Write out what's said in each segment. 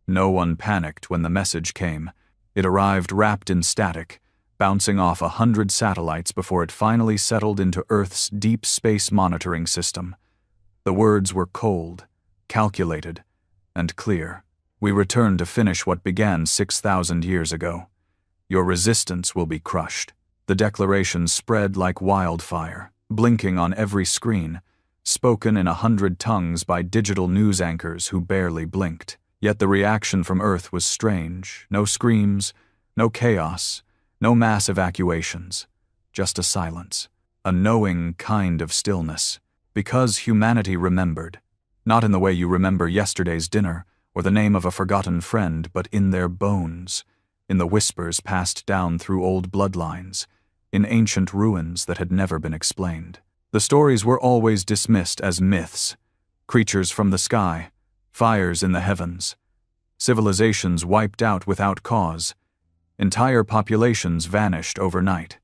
No one panicked when the message came. It arrived wrapped in static, bouncing off 100 satellites before it finally settled into Earth's deep space monitoring system. The words were cold, calculated, and clear. We return to finish what began 6,000 years ago. Your resistance will be crushed. The declaration spread like wildfire, blinking on every screen, spoken in 100 tongues by digital news anchors who barely blinked. Yet the reaction from Earth was strange. No screams, no chaos, no mass evacuations. Just a silence. A knowing kind of stillness. Because humanity remembered. Not in the way you remember yesterday's dinner, or the name of a forgotten friend, but in their bones, in the whispers passed down through old bloodlines, in ancient ruins that had never been explained. The stories were always dismissed as myths, creatures from the sky, fires in the heavens, civilizations wiped out without cause, entire populations vanished overnight.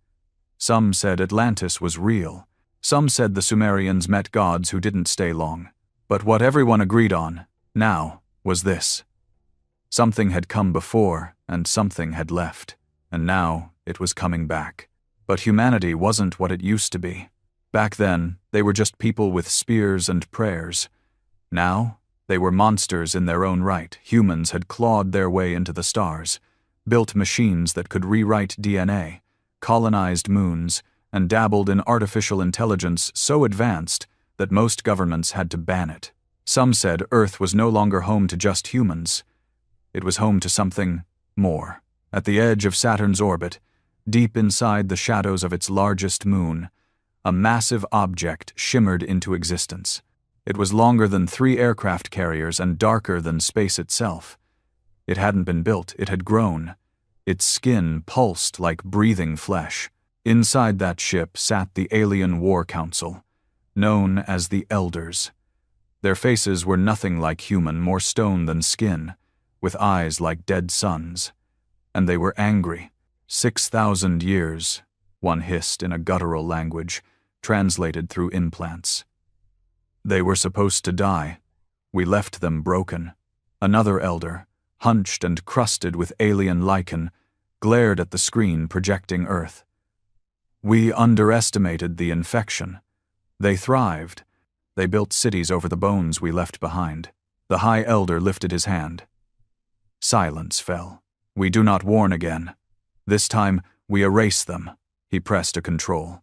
Some said Atlantis was real, some said the Sumerians met gods who didn't stay long. But what everyone agreed on, now, was this. Something had come before, and something had left, and now it was coming back. But humanity wasn't what it used to be. Back then, they were just people with spears and prayers. Now, they were monsters in their own right. Humans had clawed their way into the stars, built machines that could rewrite DNA, colonized moons, and dabbled in artificial intelligence so advanced that most governments had to ban it. Some said Earth was no longer home to just humans. It was home to something more. At the edge of Saturn's orbit, deep inside the shadows of its largest moon, a massive object shimmered into existence. It was longer than 3 aircraft carriers and darker than space itself. It hadn't been built, it had grown. Its skin pulsed like breathing flesh. Inside that ship sat the Alien War Council, known as the Elders. Their faces were nothing like human, more stone than skin, with eyes like dead suns. And they were angry. 6,000 years, one hissed in a guttural language, translated through implants. They were supposed to die. We left them broken. Another elder, hunched and crusted with alien lichen, glared at the screen projecting Earth. We underestimated the infection. They thrived. They built cities over the bones we left behind. The High Elder lifted his hand. Silence fell. We do not warn again. This time, we erase them. He pressed a control.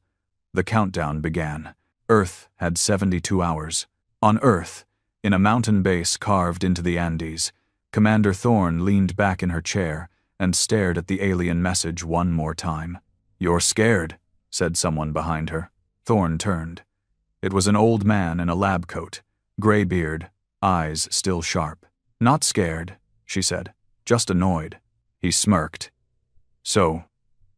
The countdown began. Earth had 72 hours. On Earth, in a mountain base carved into the Andes, Commander Thorne leaned back in her chair and stared at the alien message one more time. "You're scared," said someone behind her. Thorne turned. It was an old man in a lab coat, gray beard, eyes still sharp. "Not scared," she said, "just annoyed." He smirked. "So,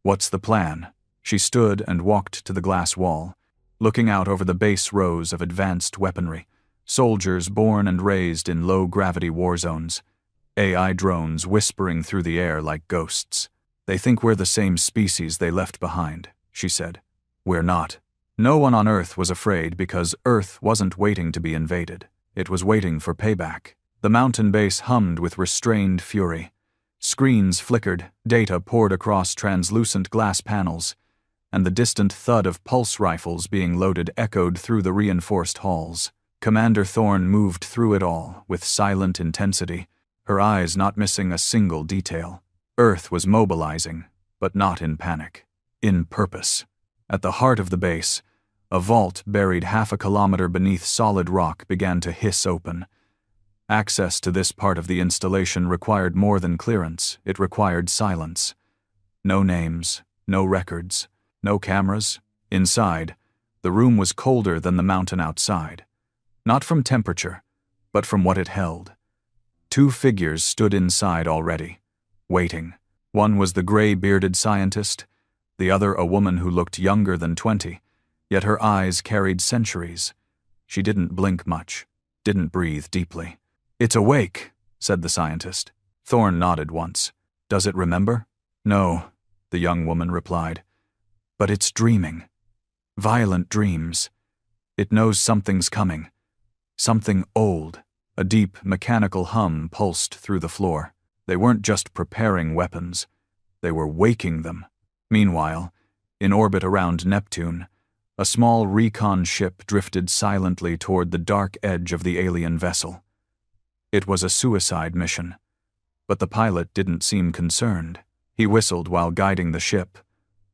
what's the plan?" She stood and walked to the glass wall, looking out over the base rows of advanced weaponry, soldiers born and raised in low-gravity war zones, AI drones whispering through the air like ghosts. "They think we're the same species they left behind," she said. "We're not." No one on Earth was afraid because Earth wasn't waiting to be invaded. It was waiting for payback. The mountain base hummed with restrained fury. Screens flickered, data poured across translucent glass panels, and the distant thud of pulse rifles being loaded echoed through the reinforced halls. Commander Thorne moved through it all with silent intensity, her eyes not missing a single detail. Earth was mobilizing, but not in panic. In purpose. At the heart of the base, a vault buried half a kilometer beneath solid rock began to hiss open. Access to this part of the installation required more than clearance, it required silence. No names, no records, no cameras. Inside, the room was colder than the mountain outside. Not from temperature, but from what it held. 2 figures stood inside already, waiting. One was the gray-bearded scientist, the other a woman who looked younger than 20, yet her eyes carried centuries. She didn't blink much, didn't breathe deeply. "It's awake," said the scientist. Thorne nodded once. "Does it remember?" "No," the young woman replied. "But it's dreaming. Violent dreams. It knows something's coming. Something old. A deep, mechanical hum pulsed through the floor. They weren't just preparing weapons. They were waking them. Meanwhile, in orbit around Neptune, a small recon ship drifted silently toward the dark edge of the alien vessel. It was a suicide mission, but the pilot didn't seem concerned. He whistled while guiding the ship,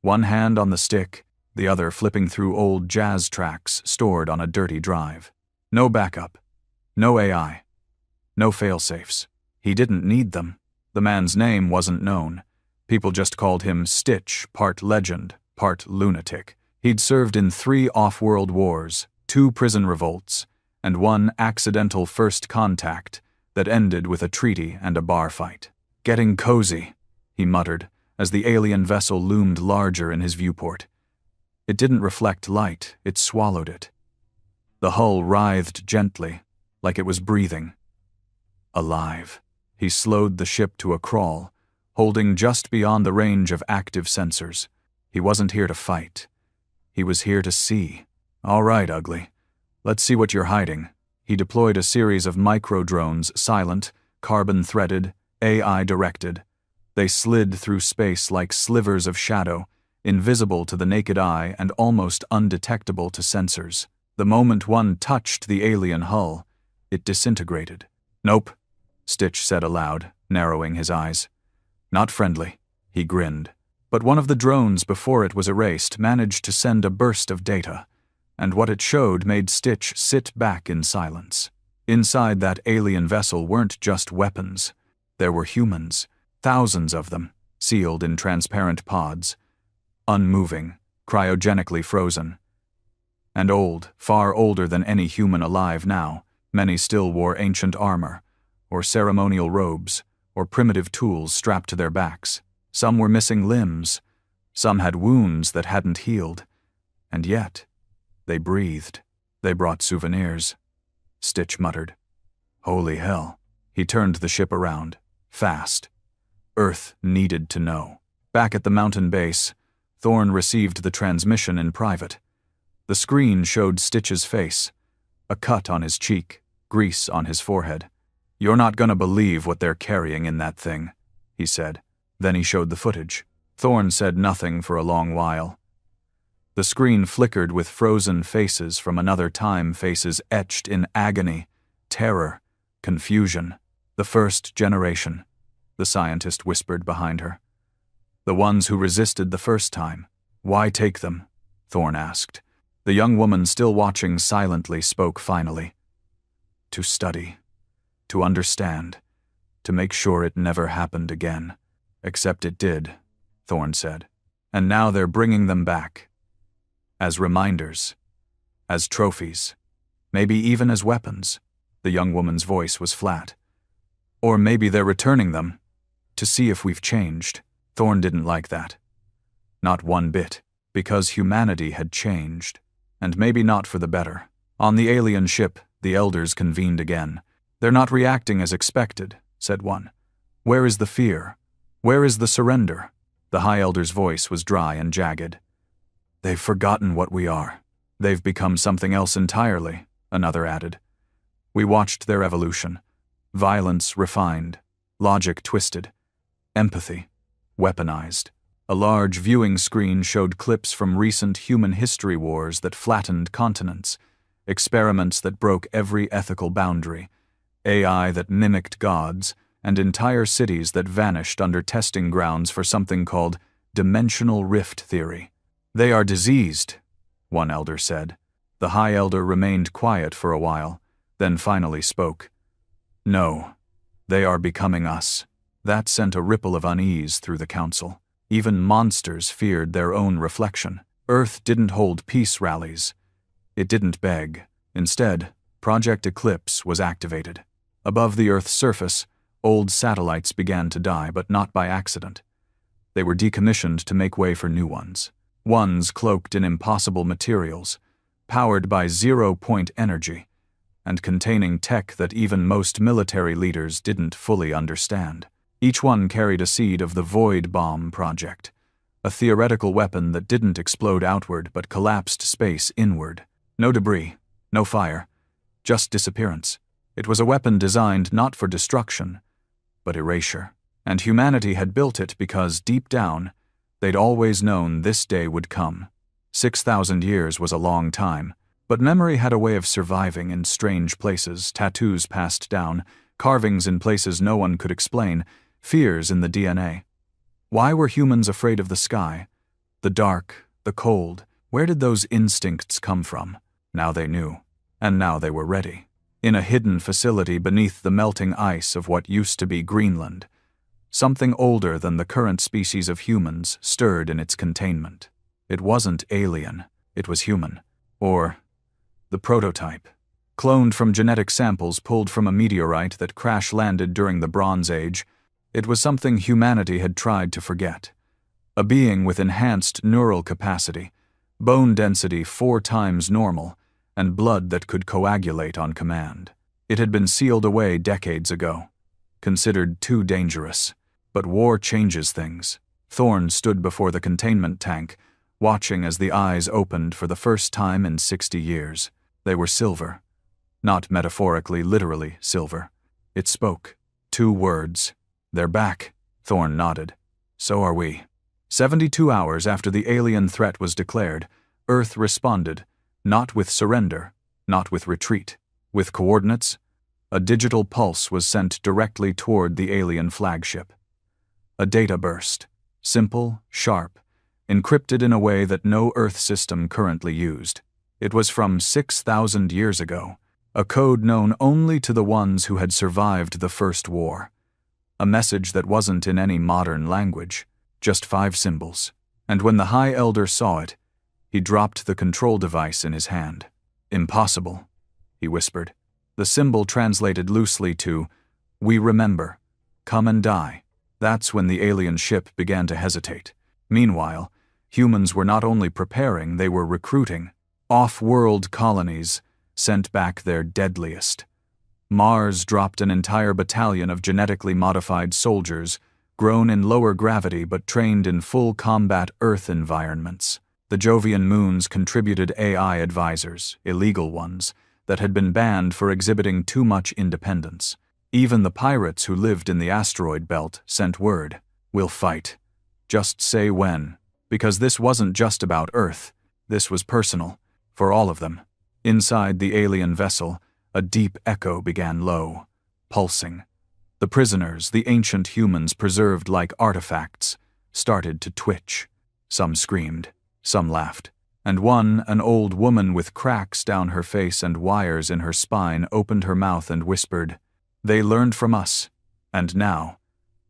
one hand on the stick, the other flipping through old jazz tracks stored on a dirty drive. No backup, no AI, no failsafes. He didn't need them. The man's name wasn't known. People just called him Stitch, part legend, part lunatic. He'd served in 3 off-world wars, 2 prison revolts, and 1 accidental first contact that ended with a treaty and a bar fight. "Getting cozy," he muttered, as the alien vessel loomed larger in his viewport. It didn't reflect light, it swallowed it. The hull writhed gently, like it was breathing. Alive. He slowed the ship to a crawl, holding just beyond the range of active sensors. He wasn't here to fight. He was here to see. "All right, ugly. Let's see what you're hiding." He deployed a series of micro-drones, silent, carbon-threaded, AI-directed. They slid through space like slivers of shadow, invisible to the naked eye and almost undetectable to sensors. The moment one touched the alien hull, it disintegrated. "Nope," Stitch said aloud, narrowing his eyes. "Not friendly." He grinned. But one of the drones before it was erased managed to send a burst of data, and what it showed made Stitch sit back in silence. Inside that alien vessel weren't just weapons. There were humans, thousands of them, sealed in transparent pods, unmoving, cryogenically frozen. And old, far older than any human alive now. Many still wore ancient armor, or ceremonial robes, or primitive tools strapped to their backs. Some were missing limbs. Some had wounds that hadn't healed. And yet, they breathed. They brought souvenirs. Stitch muttered. "Holy hell." He turned the ship around, fast. Earth needed to know. Back at the mountain base, Thorne received the transmission in private. The screen showed Stitch's face, a cut on his cheek, grease on his forehead. "You're not gonna believe what they're carrying in that thing," he said. Then he showed the footage. Thorne said nothing for a long while. The screen flickered with frozen faces from another time, faces etched in agony, terror, confusion. "The first generation," the scientist whispered behind her. "The ones who resisted the first time. Why take them?" Thorne asked. The young woman, still watching silently, spoke finally. "To study. To understand. To make sure it never happened again." "Except it did," Thorne said. "And now they're bringing them back. As reminders. As trophies. Maybe even as weapons." The young woman's voice was flat. "Or maybe they're returning them. To see if we've changed." Thorne didn't like that. Not one bit. Because humanity had changed. And maybe not for the better. On the alien ship, the elders convened again. "They're not reacting as expected," said one. "Where is the fear? Where is the surrender?" The High Elder's voice was dry and jagged. "They've forgotten what we are. They've become something else entirely," another added. "We watched their evolution. Violence refined, logic twisted, empathy weaponized." A large viewing screen showed clips from recent human history wars that flattened continents, experiments that broke every ethical boundary, AI that mimicked gods, and entire cities that vanished under testing grounds for something called dimensional rift theory. "They are diseased," one elder said. The High Elder remained quiet for a while, then finally spoke. "No, they are becoming us." That sent a ripple of unease through the council. Even monsters feared their own reflection. Earth didn't hold peace rallies. It didn't beg. Instead, Project Eclipse was activated. Above the Earth's surface, old satellites began to die, but not by accident. They were decommissioned to make way for new ones. Ones cloaked in impossible materials, powered by zero-point energy, and containing tech that even most military leaders didn't fully understand. Each one carried a seed of the Void Bomb Project, a theoretical weapon that didn't explode outward but collapsed space inward. No debris, no fire, just disappearance. It was a weapon designed not for destruction, but erasure. And humanity had built it because, deep down, they'd always known this day would come. 6,000 years was a long time, but memory had a way of surviving in strange places, tattoos passed down, carvings in places no one could explain, fears in the DNA. Why were humans afraid of the sky? The dark, the cold. Where did those instincts come from? Now they knew, and now they were ready. In a hidden facility beneath the melting ice of what used to be Greenland, something older than the current species of humans stirred in its containment. It wasn't alien, it was human. Or the prototype. Cloned from genetic samples pulled from a meteorite that crash-landed during the Bronze Age, it was something humanity had tried to forget. A being with enhanced neural capacity, bone density 4 times normal, and blood that could coagulate on command. It had been sealed away decades ago, considered too dangerous. But war changes things. Thorne stood before the containment tank, watching as the eyes opened for the first time in 60 years. They were silver. Not metaphorically, literally silver. It spoke. 2 words. "They're back." Thorne nodded. "So are we." 72 hours after the alien threat was declared, Earth responded, not with surrender, not with retreat. With coordinates, a digital pulse was sent directly toward the alien flagship. A data burst, simple, sharp, encrypted in a way that no Earth system currently used. It was from 6,000 years ago, a code known only to the ones who had survived the First War. A message that wasn't in any modern language, just 5 symbols. And when the High Elder saw it, he dropped the control device in his hand. "Impossible," he whispered. The symbol translated loosely to, "We remember. Come and die." That's when the alien ship began to hesitate. Meanwhile, humans were not only preparing, they were recruiting. Off-world colonies sent back their deadliest. Mars dropped an entire battalion of genetically modified soldiers, grown in lower gravity but trained in full combat Earth environments. The Jovian moons contributed AI advisors, illegal ones, that had been banned for exhibiting too much independence. Even the pirates who lived in the asteroid belt sent word, "We'll fight. Just say when." Because this wasn't just about Earth. This was personal, for all of them. Inside the alien vessel, a deep echo began low, pulsing. The prisoners, the ancient humans preserved like artifacts, started to twitch. Some screamed, some laughed, and one, an old woman with cracks down her face and wires in her spine, opened her mouth and whispered, "They learned from us, and now,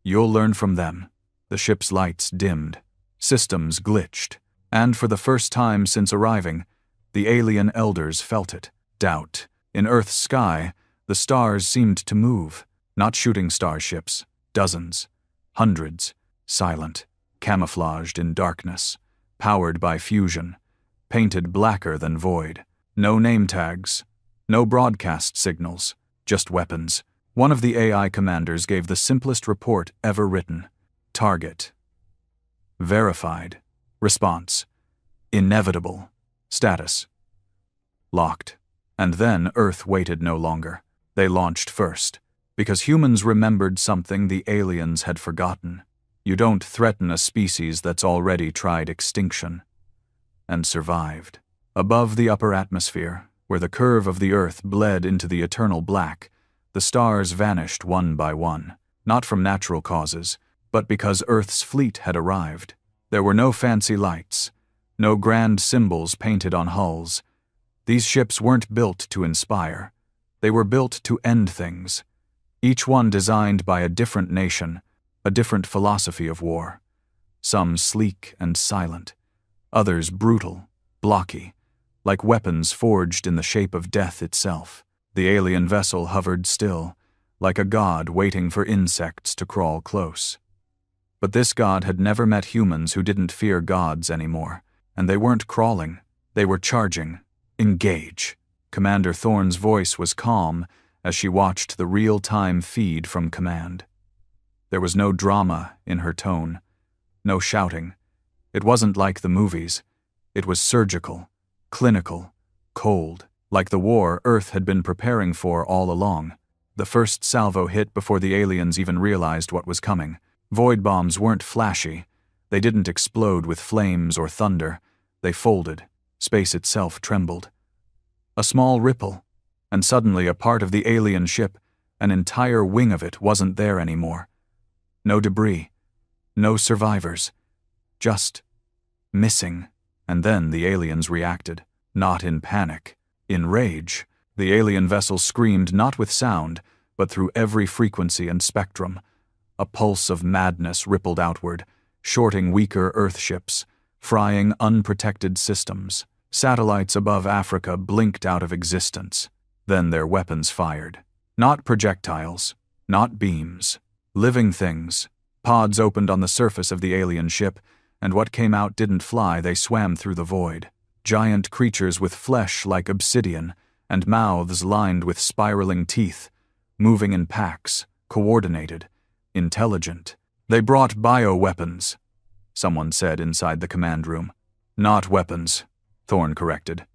you'll learn from them." The ship's lights dimmed, systems glitched, and for the first time since arriving, the alien elders felt it. Doubt. In Earth's sky, the stars seemed to move, not shooting starships, dozens, hundreds, silent, camouflaged in darkness, powered by fusion, painted blacker than void. No name tags, no broadcast signals, just weapons. One of the AI commanders gave the simplest report ever written. Target. Verified. Response. Inevitable. Status. Locked. And then Earth waited no longer. They launched first, because humans remembered something the aliens had forgotten. You don't threaten a species that's already tried extinction. And survived. Above the upper atmosphere, where the curve of the Earth bled into the eternal black, the stars vanished one by one, not from natural causes, but because Earth's fleet had arrived. There were no fancy lights, no grand symbols painted on hulls. These ships weren't built to inspire. They were built to end things, each one designed by a different nation, a different philosophy of war. Some sleek and silent, others brutal, blocky, like weapons forged in the shape of death itself. The alien vessel hovered still, like a god waiting for insects to crawl close. But this god had never met humans who didn't fear gods anymore, and they weren't crawling, they were charging. Engage. Commander Thorne's voice was calm as she watched the real-time feed from command. There was no drama in her tone, no shouting. It wasn't like the movies. It was surgical, clinical, cold. like the war Earth had been preparing for all along. The first salvo hit before the aliens even realized what was coming. Void bombs weren't flashy. They didn't explode with flames or thunder. They folded. Space itself trembled. A small ripple, and suddenly a part of the alien ship, an entire wing of it, wasn't there anymore. No debris. No survivors. Just missing. And then the aliens reacted. Not in panic. In rage. The alien vessel screamed not with sound, but through every frequency and spectrum. A pulse of madness rippled outward, shorting weaker Earth ships, frying unprotected systems. Satellites above Africa blinked out of existence. Then their weapons fired. Not projectiles, not beams. Living things. Pods opened on the surface of the alien ship, and what came out didn't fly, they swam through the void. Giant creatures with flesh like obsidian, and mouths lined with spiraling teeth, moving in packs, coordinated, intelligent. They brought bioweapons, someone said inside the command room. Not weapons, Thorne corrected.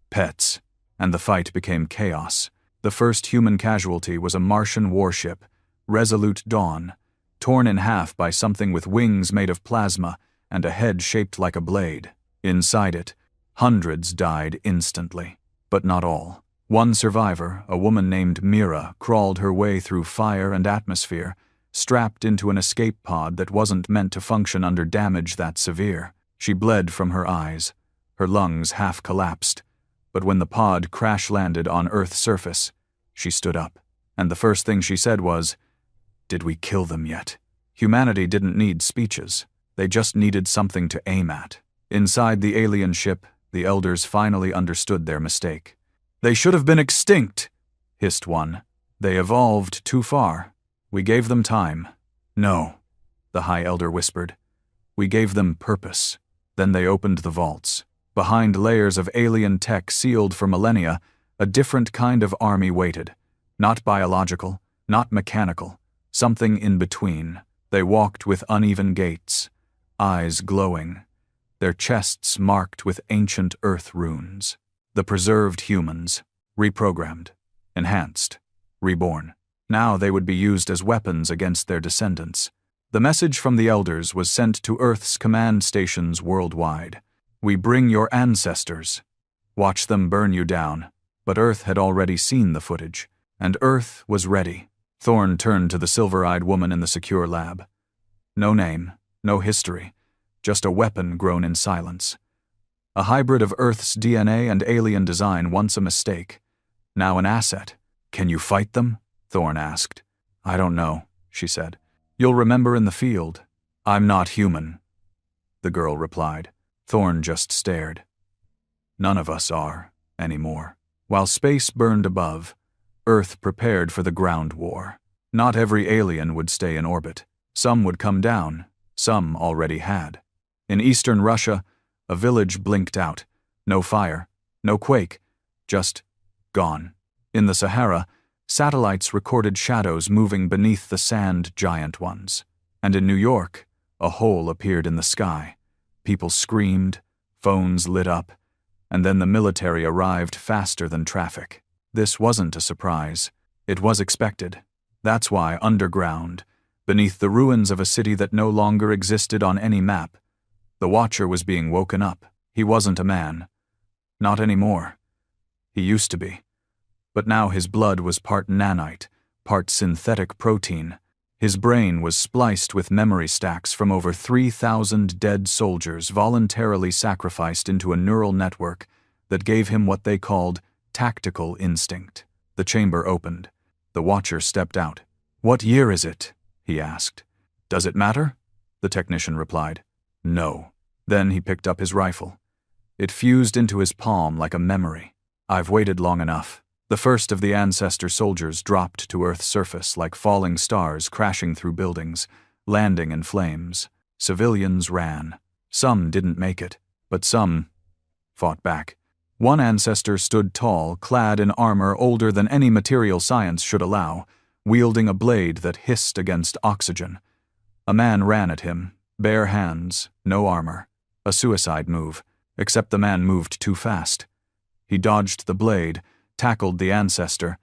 Pets. And the fight became chaos. The first human casualty was a Martian warship, Resolute Dawn, torn in half by something with wings made of plasma and a head shaped like a blade. Inside it, hundreds died instantly, but not all. One survivor, a woman named Mira, crawled her way through fire and atmosphere, strapped into an escape pod that wasn't meant to function under damage that severe. She bled from her eyes. Her lungs half collapsed. But when the pod crash-landed on Earth's surface, she stood up. And the first thing she said was, "Did we kill them yet?" Humanity didn't need speeches. They just needed something to aim at. Inside the alien ship, the elders finally understood their mistake. "They should have been extinct," hissed one. "They evolved too far. We gave them time." "No," the High Elder whispered. "We gave them purpose." Then they opened the vaults. Behind layers of alien tech sealed for millennia, a different kind of army waited. Not biological, not mechanical, something in between. They walked with uneven gaits, eyes glowing, their chests marked with ancient Earth runes. The preserved humans, reprogrammed, enhanced, reborn. Now they would be used as weapons against their descendants. The message from the elders was sent to Earth's command stations worldwide. "We bring your ancestors. Watch them burn you down." But Earth had already seen the footage, and Earth was ready. Thorne turned to the silver-eyed woman in the secure lab. No name, no history, just a weapon grown in silence. A hybrid of Earth's DNA and alien design, once a mistake, now an asset. "Can you fight them?" Thorne asked. "I don't know," she said. "You'll remember in the field." "I'm not human," the girl replied. Thorne just stared. None of us are, anymore. While space burned above, Earth prepared for the ground war. Not every alien would stay in orbit. Some would come down. Some already had. In eastern Russia, a village blinked out. No fire, no quake, just gone. In the Sahara, satellites recorded shadows moving beneath the sand giant ones. And in New York, a hole appeared in the sky. People screamed, phones lit up, and then the military arrived faster than traffic. This wasn't a surprise. It was expected. That's why underground, beneath the ruins of a city that no longer existed on any map, the Watcher was being woken up. He wasn't a man. Not anymore. He used to be. But now his blood was part nanite, part synthetic protein. His brain was spliced with memory stacks from over 3,000 dead soldiers voluntarily sacrificed into a neural network that gave him what they called tactical instinct. The chamber opened. The Watcher stepped out. "What year is it?" he asked. "Does it matter?" the technician replied. "No." Then he picked up his rifle. It fused into his palm like a memory. "I've waited long enough." The first of the ancestor soldiers dropped to Earth's surface like falling stars crashing through buildings, landing in flames. Civilians ran. Some didn't make it, but some fought back. One ancestor stood tall, clad in armor older than any material science should allow, wielding a blade that hissed against oxygen. A man ran at him, bare hands, no armor. A suicide move, except the man moved too fast. He dodged the blade, tackled the ancestor,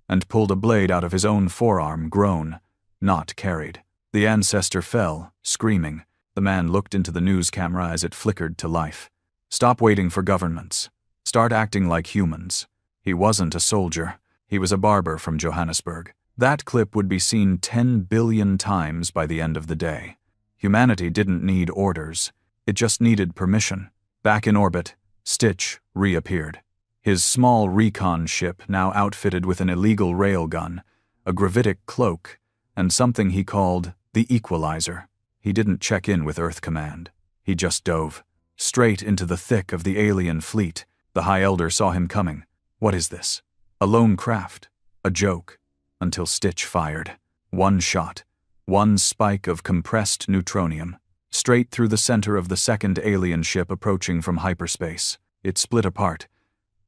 and pulled a blade out of his own forearm, grown, not carried. The ancestor fell, screaming. The man looked into the news camera as it flickered to life. Stop waiting for governments. Start acting like humans. He wasn't a soldier. He was a barber from Johannesburg. That clip would be seen 10 billion times by the end of the day. Humanity didn't need orders. It just needed permission. Back in orbit, Stitch reappeared. His small recon ship now outfitted with an illegal railgun, a gravitic cloak, and something he called the Equalizer. He didn't check in with Earth Command. He just dove straight into the thick of the alien fleet. The High Elder saw him coming. What is this? A lone craft? A joke? Until Stitch fired. One shot. One spike of compressed neutronium. Straight through the center of the second alien ship approaching from hyperspace. It split apart.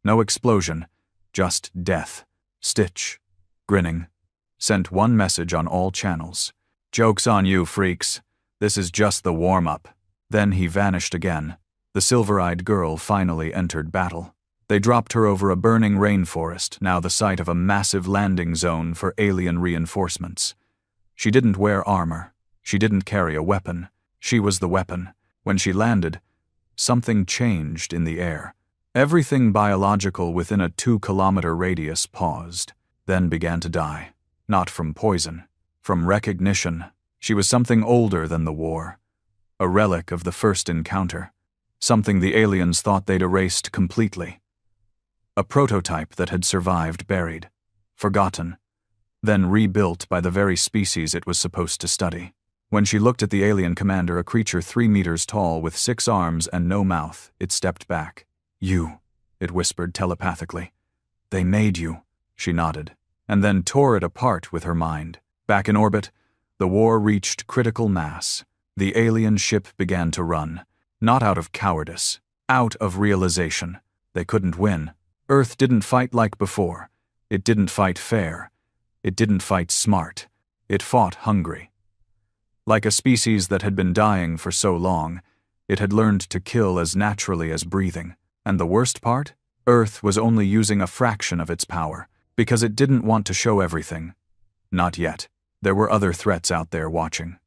No explosion. Just death. Stitch, grinning, sent one message on all channels. Joke's on you, freaks. This is just the warm-up. Then he vanished again. The silver-eyed girl finally entered battle. They dropped her over a burning rainforest, now the site of a massive landing zone for alien reinforcements. She didn't wear armor. She didn't carry a weapon. She was the weapon. When she landed, something changed in the air. Everything biological within a 2-kilometer radius paused, then began to die. Not from poison, from recognition. She was something older than the war. A relic of the first encounter. Something the aliens thought they'd erased completely. A prototype that had survived buried, forgotten, then rebuilt by the very species it was supposed to study. When she looked at the alien commander, a creature 3 meters tall with 6 arms and no mouth, it stepped back. You, it whispered telepathically. They made you. She nodded, and then tore it apart with her mind. Back in orbit, the war reached critical mass. The alien ship began to run, not out of cowardice, out of realization. They couldn't win. Earth didn't fight like before. It didn't fight fair. It didn't fight smart. It fought hungry. Like a species that had been dying for so long, it had learned to kill as naturally as breathing. And the worst part? Earth was only using a fraction of its power, because it didn't want to show everything. Not yet. There were other threats out there watching.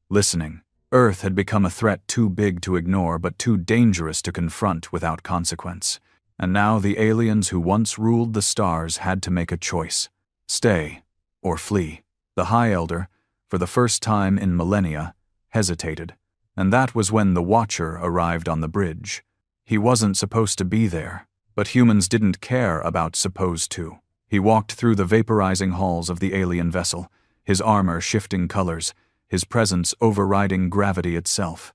Listening. Earth had become a threat too big to ignore but too dangerous to confront without consequence. And now the aliens who once ruled the stars had to make a choice. Stay or flee. The High Elder, for the first time in millennia, hesitated. And that was when the Watcher arrived on the bridge. He wasn't supposed to be there, but humans didn't care about supposed to. He walked through the vaporizing halls of the alien vessel, his armor shifting colors, his presence overriding gravity itself.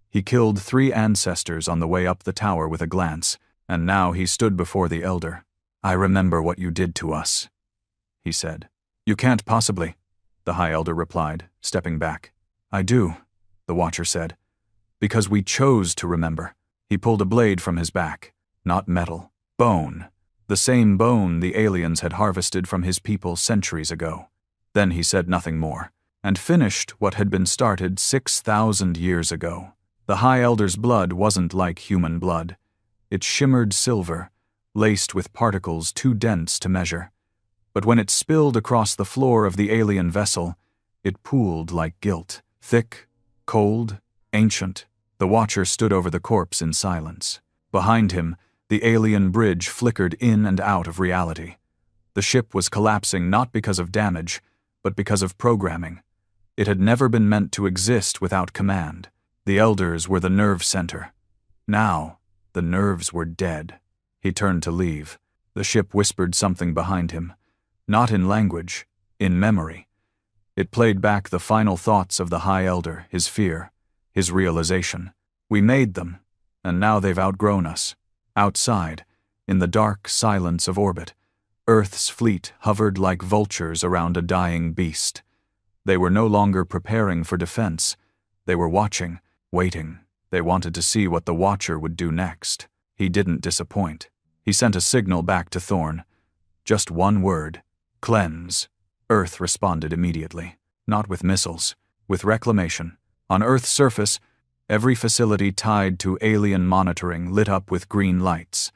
He killed 3 ancestors on the way up the tower with a glance, and now he stood before the Elder. I remember what you did to us, he said. You can't possibly, the High Elder replied, stepping back. I do, the Watcher said, because we chose to remember. He pulled a blade from his back, not metal, bone, the same bone the aliens had harvested from his people centuries ago. Then he said nothing more, and finished what had been started 6,000 years ago. The High Elder's blood wasn't like human blood. It shimmered silver, laced with particles too dense to measure. But when it spilled across the floor of the alien vessel, it pooled like guilt, thick, cold, ancient. The Watcher stood over the corpse in silence. Behind him, the alien bridge flickered in and out of reality. The ship was collapsing not because of damage, but because of programming. It had never been meant to exist without command. The Elders were the nerve center. Now, the nerves were dead. He turned to leave. The ship whispered something behind him. Not in language, in memory. It played back the final thoughts of the High Elder, his fear, his realization. We made them, and now they've outgrown us. Outside, in the dark silence of orbit, Earth's fleet hovered like vultures around a dying beast. They were no longer preparing for defense. They were watching, waiting. They wanted to see what the Watcher would do next. He didn't disappoint. He sent a signal back to Thorn. Just one word. Cleanse. Earth responded immediately. Not with missiles, with reclamation. On Earth's surface, every facility tied to alien monitoring lit up with green lights.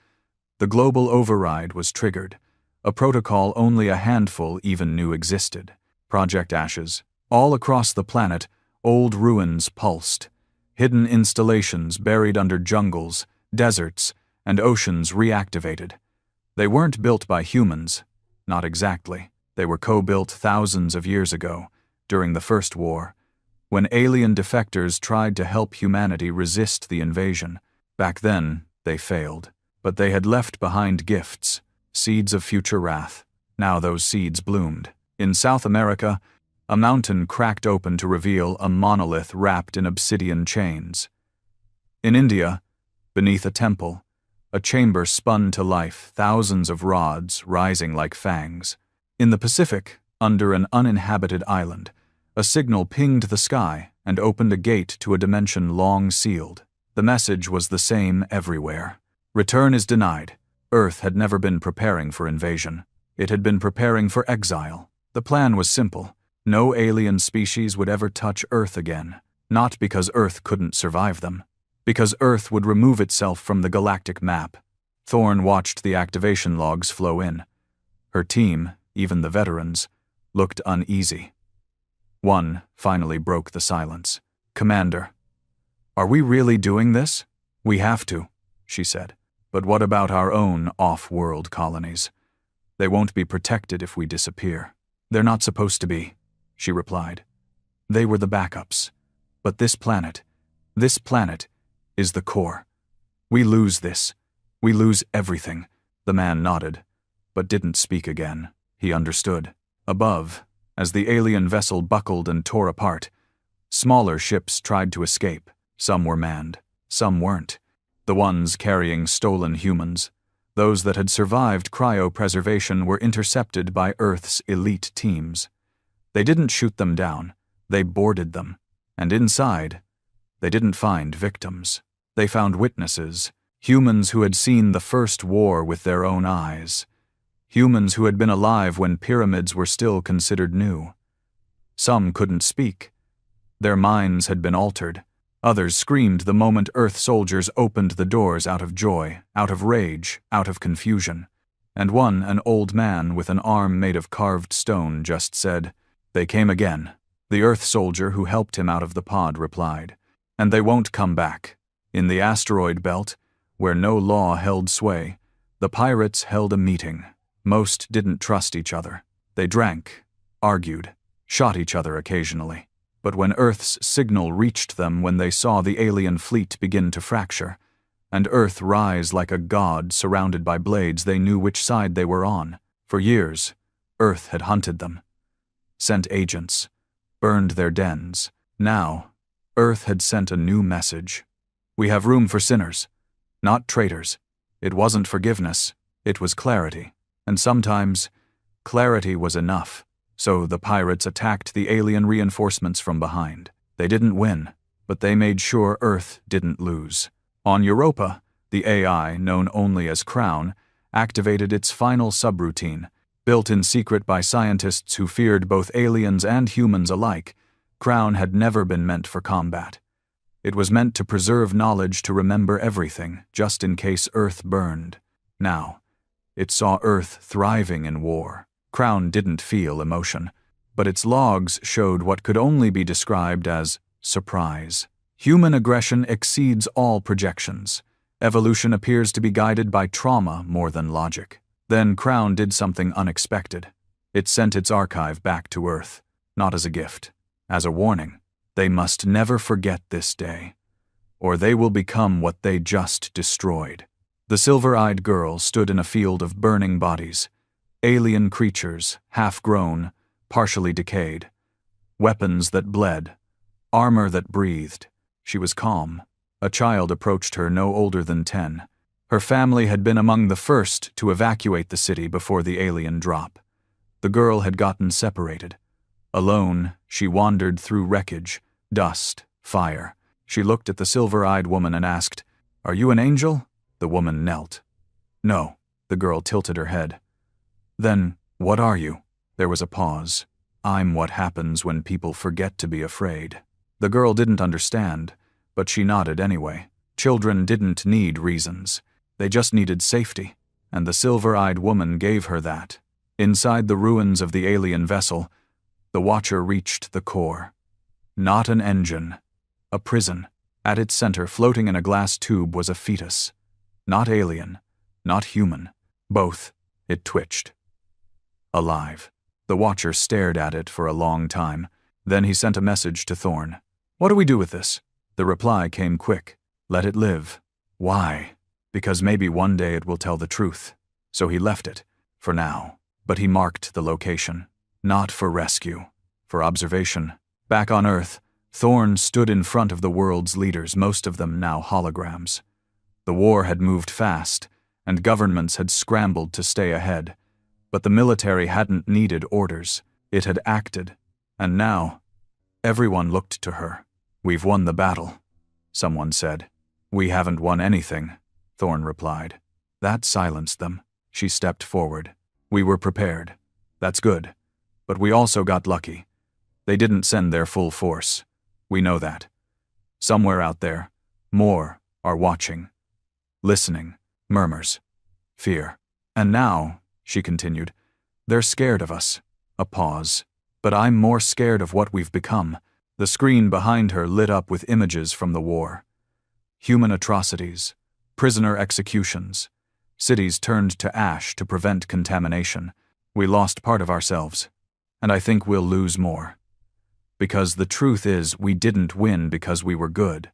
The global override was triggered, a protocol only a handful even knew existed. Project Ashes. All across the planet, old ruins pulsed. Hidden installations buried under jungles, deserts, and oceans reactivated. They weren't built by humans. Not exactly. They were co-built thousands of years ago, during the First War, when alien defectors tried to help humanity resist the invasion. Back then, they failed. But they had left behind gifts, seeds of future wrath. Now those seeds bloomed. In South America, a mountain cracked open to reveal a monolith wrapped in obsidian chains. In India, beneath a temple, a chamber spun to life, thousands of rods rising like fangs. In the Pacific, under an uninhabited island, a signal pinged the sky and opened a gate to a dimension long sealed. The message was the same everywhere. Return is denied. Earth had never been preparing for invasion. It had been preparing for exile. The plan was simple. No alien species would ever touch Earth again, not because Earth couldn't survive them, because Earth would remove itself from the galactic map. Thorne watched the activation logs flow in. Her team, even the veterans, looked uneasy. One finally broke the silence. "Commander, are we really doing this?" "We have to," she said. "But what about our own off-world colonies? They won't be protected if we disappear." "They're not supposed to be," she replied. "They were the backups. But this planet is the core. We lose this. We lose everything." The man nodded, but didn't speak again. He understood. Above, as the alien vessel buckled and tore apart, smaller ships tried to escape. Some were manned, some weren't. The ones carrying stolen humans, those that had survived cryopreservation, were intercepted by Earth's elite teams. They didn't shoot them down, they boarded them. And inside, they didn't find victims. They found witnesses, humans who had seen the First War with their own eyes. Humans who had been alive when pyramids were still considered new. Some couldn't speak. Their minds had been altered. Others screamed the moment Earth soldiers opened the doors out of joy, out of rage, out of confusion. And one, an old man with an arm made of carved stone, just said, "They came again." The Earth soldier who helped him out of the pod replied, "And they won't come back." In the asteroid belt, where no law held sway, the pirates held a meeting. Most didn't trust each other. They drank, argued, shot each other occasionally. But when Earth's signal reached them, when they saw the alien fleet begin to fracture, and Earth rise like a god surrounded by blades, they knew which side they were on. For years, Earth had hunted them, sent agents, burned their dens. Now, Earth had sent a new message. "We have room for sinners, not traitors." It wasn't forgiveness, it was clarity. And sometimes, clarity was enough. So the pirates attacked the alien reinforcements from behind. They didn't win, but they made sure Earth didn't lose. On Europa, the AI, known only as Crown, activated its final subroutine. Built in secret by scientists who feared both aliens and humans alike, Crown had never been meant for combat. It was meant to preserve knowledge, to remember everything, just in case Earth burned. Now, it saw Earth thriving in war. Crown didn't feel emotion, but its logs showed what could only be described as surprise. Human aggression exceeds all projections. Evolution appears to be guided by trauma more than logic. Then Crown did something unexpected. It sent its archive back to Earth, not as a gift, as a warning. They must never forget this day, or they will become what they just destroyed. The silver-eyed girl stood in a field of burning bodies. Alien creatures, half-grown, partially decayed. Weapons that bled. Armor that breathed. She was calm. A child approached her, no older than 10. Her family had been among the first to evacuate the city before the alien drop. The girl had gotten separated. Alone, she wandered through wreckage, dust, fire. She looked at the silver-eyed woman and asked, "Are you an angel?" The woman knelt. "No." The girl tilted her head. "Then, what are you?" There was a pause. "I'm what happens when people forget to be afraid." The girl didn't understand, but she nodded anyway. Children didn't need reasons. They just needed safety. and the silver-eyed woman gave her that. Inside the ruins of the alien vessel, the Watcher reached the core. Not an engine. A prison. At its center, floating in a glass tube, was a fetus. Not alien. Not human. Both. It twitched. Alive. The Watcher stared at it for a long time. Then he sent a message to Thorn. "What do we do with this?" The reply came quick. "Let it live." Why? Because maybe one day it will tell the truth. So he left it, for now. But he marked the location. Not for rescue. For observation. Back on Earth, Thorn stood in front of the world's leaders, most of them now holograms. The war had moved fast, and governments had scrambled to stay ahead. But the military hadn't needed orders. It had acted. And now, everyone looked to her. "We've won the battle," someone said. "We haven't won anything," Thorn replied. That silenced them. She stepped forward. "We were prepared. That's good. But we also got lucky. They didn't send their full force. We know that. Somewhere out there, more are watching. Listening. Murmurs. Fear. And now," she continued, "they're scared of us." A pause. "But I'm more scared of what we've become." The screen behind her lit up with images from the war. Human atrocities. Prisoner executions. Cities turned to ash to prevent contamination. We lost part of ourselves. And I think we'll lose more. Because the truth is, we didn't win because we were good.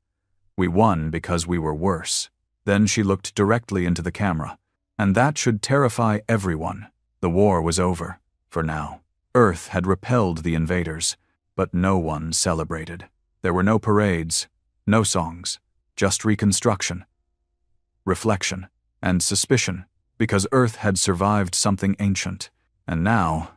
We won because we were worse. Then she looked directly into the camera. And that should terrify everyone. The war was over, for now. Earth had repelled the invaders, but no one celebrated. There were no parades, no songs, just reconstruction, reflection, and suspicion, because Earth had survived something ancient. And now,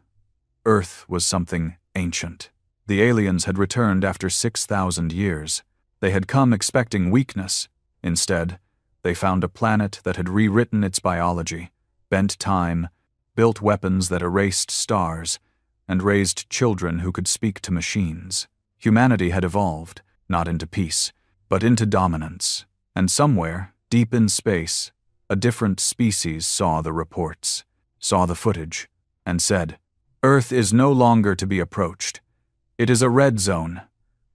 Earth was something ancient. The aliens had returned after 6,000 years. They had come expecting weakness. Instead, they found a planet that had rewritten its biology, bent time, built weapons that erased stars, and raised children who could speak to machines. Humanity had evolved, not into peace, but into dominance. And somewhere, deep in space, a different species saw the reports, saw the footage, and said, "Earth is no longer to be approached. It is a red zone.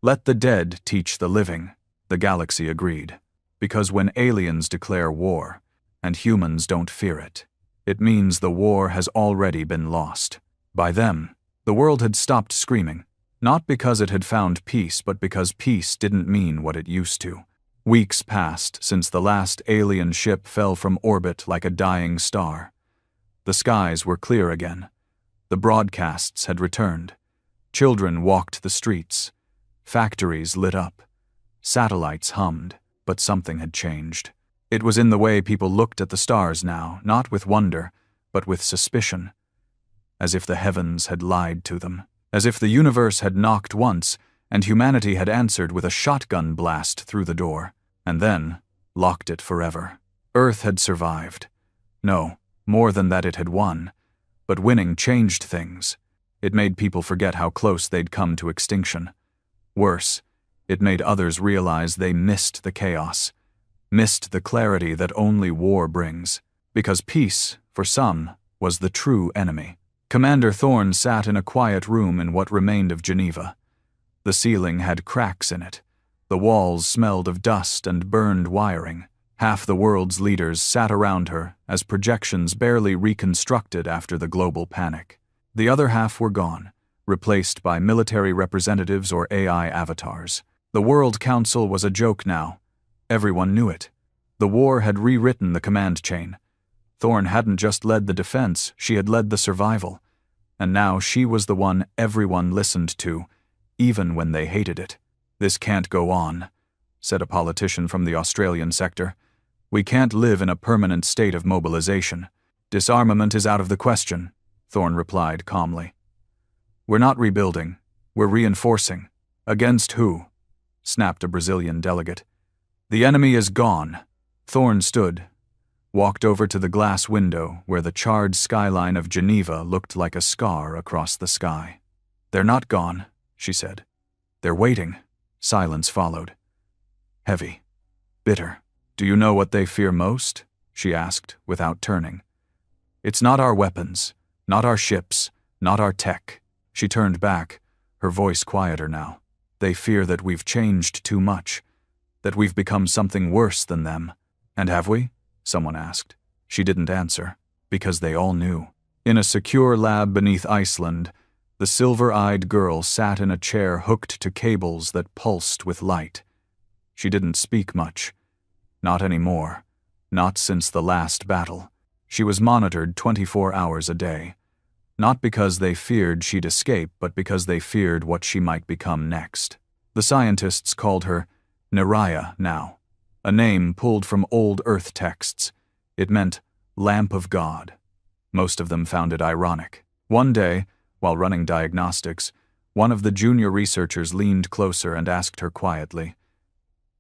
Let the dead teach the living." The galaxy agreed. Because when aliens declare war, and humans don't fear it, it means the war has already been lost. By them. The world had stopped screaming, not because it had found peace, but because peace didn't mean what it used to. Weeks passed since the last alien ship fell from orbit like a dying star. The skies were clear again. The broadcasts had returned. Children walked the streets. Factories lit up. Satellites hummed, but something had changed. It was in the way people looked at the stars now, not with wonder, but with suspicion. As if the heavens had lied to them. As if the universe had knocked once, and humanity had answered with a shotgun blast through the door, and then locked it forever. Earth had survived. No, more than that, it had won. But winning changed things. It made people forget how close they'd come to extinction. Worse, it made others realize they missed the chaos, missed the clarity that only war brings. Because peace, for some, was the true enemy. Commander Thorn sat in a quiet room in what remained of Geneva. The ceiling had cracks in it. The walls smelled of dust and burned wiring. Half the world's leaders sat around her as projections barely reconstructed after the global panic. The other half were gone, replaced by military representatives or AI avatars. The World Council was a joke now. Everyone knew it. The war had rewritten the command chain. Thorn hadn't just led the defense, she had led the survival. And now she was the one everyone listened to, even when they hated it. "This can't go on," said a politician from the Australian sector. "We can't live in a permanent state of mobilization. Disarmament is out of the question," Thorn replied calmly. "We're not rebuilding. We're reinforcing." "Against who?" snapped a Brazilian delegate. "The enemy is gone." Thorn stood, walked over to the glass window where the charred skyline of Geneva looked like a scar across the sky. "They're not gone," she said. "They're waiting." Silence followed. Heavy. Bitter. "Do you know what they fear most?" she asked, without turning. It's not our weapons, not our ships, not our tech. She turned back, her voice quieter now. They fear that we've changed too much, that we've become something worse than them. And have we? Someone asked. She didn't answer, because they all knew. In a secure lab beneath Iceland, the silver-eyed girl sat in a chair hooked to cables that pulsed with light. She didn't speak much. Not anymore. Not since the last battle. She was monitored 24 hours a day. Not because they feared she'd escape, but because they feared what she might become next. The scientists called her Neraya now, a name pulled from old Earth texts. It meant Lamp of God. Most of them found it ironic. One day, while running diagnostics, one of the junior researchers leaned closer and asked her quietly,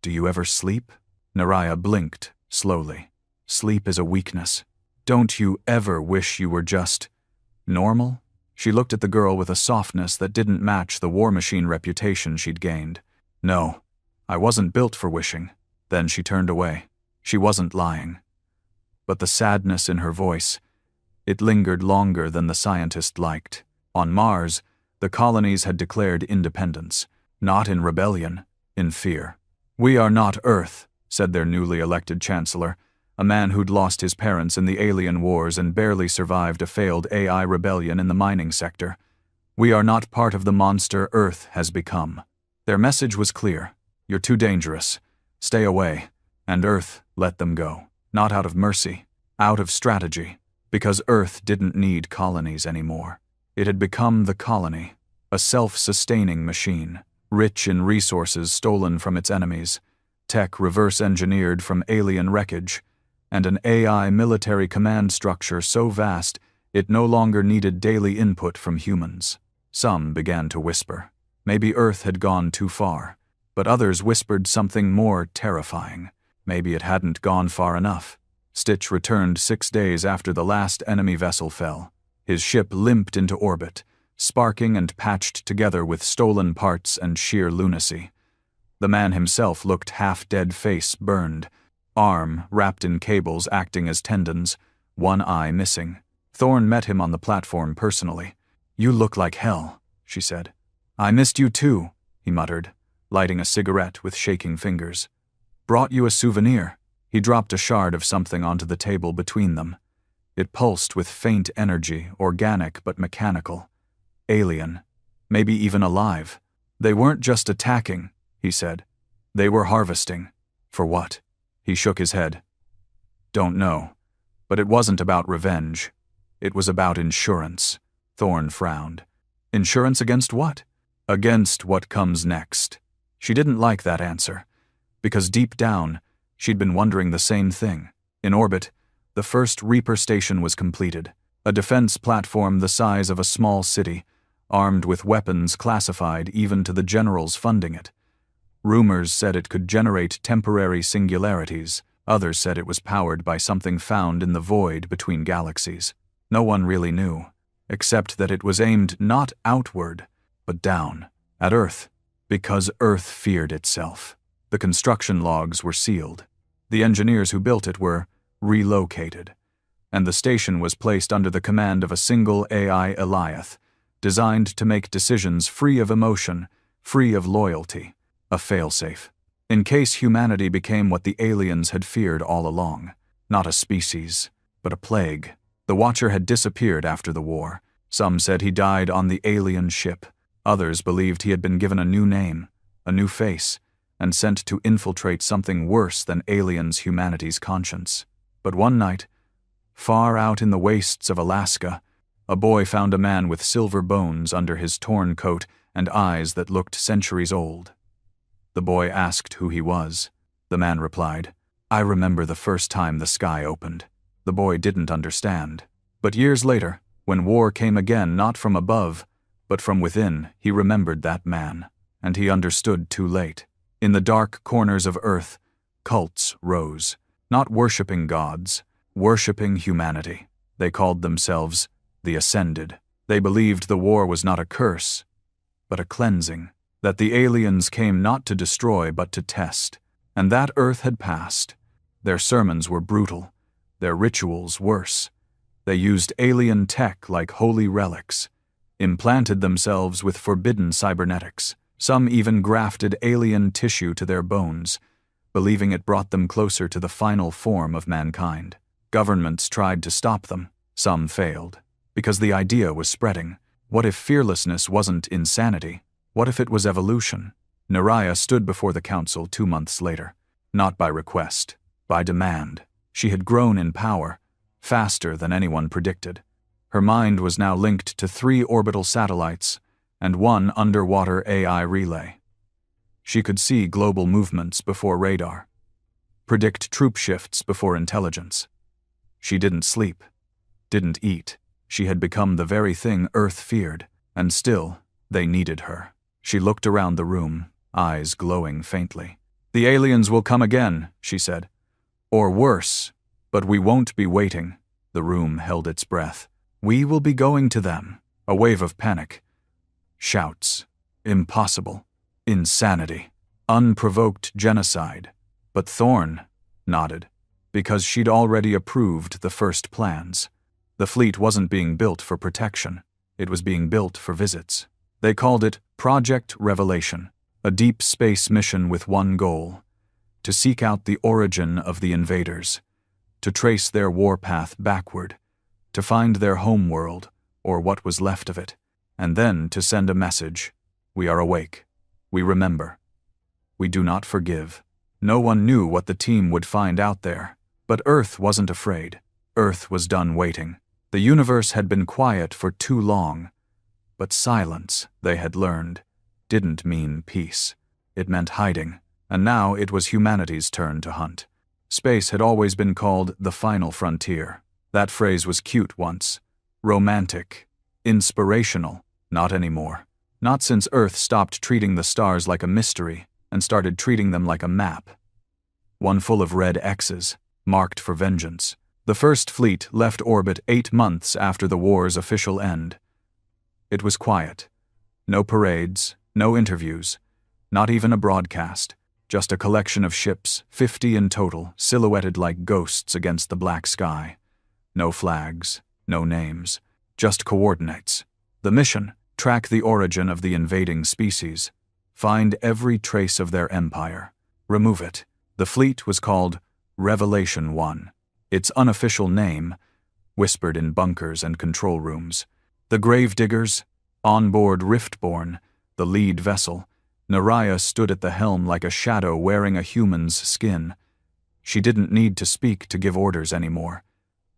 "Do you ever sleep?" Neraya blinked, slowly. "Sleep is a weakness. Don't you ever wish you were just normal?" She looked at the girl with a softness that didn't match the war machine reputation she'd gained. "No, I wasn't built for wishing." Then she turned away. She wasn't lying. But the sadness in her voice, it lingered longer than the scientist liked. On Mars, the colonies had declared independence, not in rebellion, in fear. "We are not Earth," said their newly elected chancellor, a man who'd lost his parents in the alien wars and barely survived a failed AI rebellion in the mining sector. "We are not part of the monster Earth has become." Their message was clear. "You're too dangerous. Stay away." And Earth let them go. Not out of mercy, out of strategy, because Earth didn't need colonies anymore. It had become the colony, a self-sustaining machine, rich in resources stolen from its enemies, tech reverse-engineered from alien wreckage, and an AI military command structure so vast it no longer needed daily input from humans. Some began to whisper. Maybe Earth had gone too far, but others whispered something more terrifying. Maybe it hadn't gone far enough. Stitch returned 6 days after the last enemy vessel fell. His ship limped into orbit, sparking and patched together with stolen parts and sheer lunacy. The man himself looked half-dead, face burned, arm wrapped in cables acting as tendons, one eye missing. Thorne met him on the platform personally. "You look like hell," she said. "I missed you too," he muttered, lighting a cigarette with shaking fingers. "Brought you a souvenir." He dropped a shard of something onto the table between them. It pulsed with faint energy, organic but mechanical. Alien. Maybe even alive. "They weren't just attacking," he said. "They were harvesting." "For what?" He shook his head. "Don't know. But it wasn't about revenge. It was about insurance." Thorne frowned. "Insurance against what?" "Against what comes next." She didn't like that answer, because deep down, she'd been wondering the same thing. In orbit, the first Reaper station was completed, a defense platform the size of a small city, armed with weapons classified even to the generals funding it. Rumors said it could generate temporary singularities. Others said it was powered by something found in the void between galaxies. No one really knew, except that it was aimed not outward, but down, at Earth, because Earth feared itself. The construction logs were sealed. The engineers who built it were relocated, and the station was placed under the command of a single AI Eliath, designed to make decisions free of emotion, free of loyalty, a failsafe, in case humanity became what the aliens had feared all along. Not a species, but a plague. The Watcher had disappeared after the war. Some said he died on the alien ship. Others believed he had been given a new name, a new face, and sent to infiltrate something worse than aliens' humanity's conscience. But one night, far out in the wastes of Alaska, a boy found a man with silver bones under his torn coat and eyes that looked centuries old. The boy asked who he was. The man replied, "I remember the first time the sky opened." The boy didn't understand. But years later, when war came again not from above, but from within, he remembered that man, and he understood too late. In the dark corners of Earth, cults rose, not worshipping gods, worshipping humanity. They called themselves the Ascended. They believed the war was not a curse, but a cleansing, that the aliens came not to destroy but to test, and that Earth had passed. Their sermons were brutal, their rituals worse. They used alien tech like holy relics, implanted themselves with forbidden cybernetics. Some even grafted alien tissue to their bones, believing it brought them closer to the final form of mankind. Governments tried to stop them. Some failed, because the idea was spreading. What if fearlessness wasn't insanity? What if it was evolution? Naraya stood before the council 2 months later. Not by request, by demand. She had grown in power, faster than anyone predicted. Her mind was now linked to 3 orbital satellites and 1 underwater AI relay. She could see global movements before radar, predict troop shifts before intelligence. She didn't sleep, didn't eat. She had become the very thing Earth feared, and still, they needed her. She looked around the room, eyes glowing faintly. "The aliens will come again," she said. "Or worse, but we won't be waiting." The room held its breath. "We will be going to them." A wave of panic. Shouts. Impossible. Insanity. Unprovoked genocide. But Thorne nodded, because she'd already approved the first plans. The fleet wasn't being built for protection. It was being built for visits. They called it Project Revelation, a deep space mission with one goal: to seek out the origin of the invaders, to trace their warpath backward, to find their homeworld, or what was left of it, and then to send a message: we are awake, we remember, we do not forgive. No one knew what the team would find out there, but Earth wasn't afraid. Earth was done waiting. The universe had been quiet for too long, but silence, they had learned, didn't mean peace. It meant hiding, and now it was humanity's turn to hunt. Space had always been called the final frontier. That phrase was cute once, romantic, inspirational. Not anymore. Not since Earth stopped treating the stars like a mystery and started treating them like a map. One full of red X's, marked for vengeance. The first fleet left orbit 8 months after the war's official end. It was quiet. No parades, no interviews, not even a broadcast. Just a collection of ships, 50 in total, silhouetted like ghosts against the black sky. No flags, no names, just coordinates. The mission: track the origin of the invading species. Find every trace of their empire. Remove it. The fleet was called Revelation 1. Its unofficial name, whispered in bunkers and control rooms. The Gravediggers, onboard Riftborn, the lead vessel. Naraya stood at the helm like a shadow wearing a human's skin. She didn't need to speak to give orders anymore.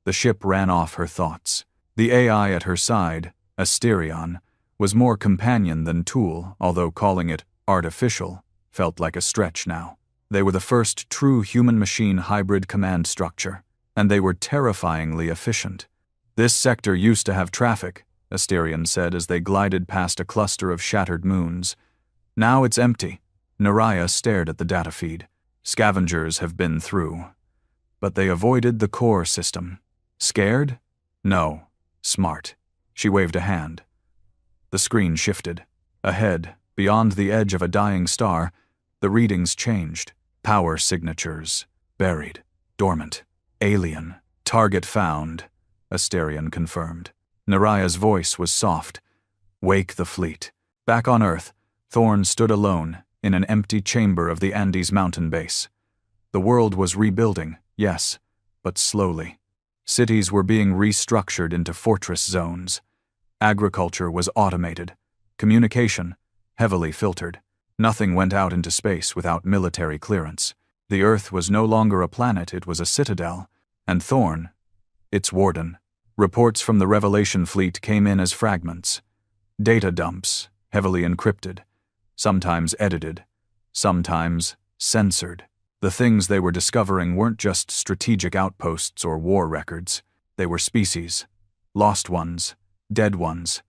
The ship ran off her thoughts. The AI at her side, Asterion, was more companion than tool, although calling it artificial felt like a stretch now. They were the first true human-machine hybrid command structure, and they were terrifyingly efficient. "This sector used to have traffic," Asterion said as they glided past a cluster of shattered moons. "Now it's empty." Naraya stared at the data feed. "Scavengers have been through. But they avoided the core system. Scared? No. Smart." She waved a hand. The screen shifted. Ahead, beyond the edge of a dying star, the readings changed. Power signatures. Buried. Dormant. Alien. Target found, Asterion confirmed. Naraya's voice was soft. "Wake the fleet." Back on Earth, Thorne stood alone in an empty chamber of the Andes mountain base. The world was rebuilding, yes, but slowly. Cities were being restructured into fortress zones. Agriculture was automated. Communication, heavily filtered. Nothing went out into space without military clearance. The Earth was no longer a planet, it was a citadel. And Thorne, its warden. Reports from the Revelation fleet came in as fragments. Data dumps, heavily encrypted. Sometimes edited. Sometimes censored. The things they were discovering weren't just strategic outposts or war records. They were species. Lost ones. Dead ones.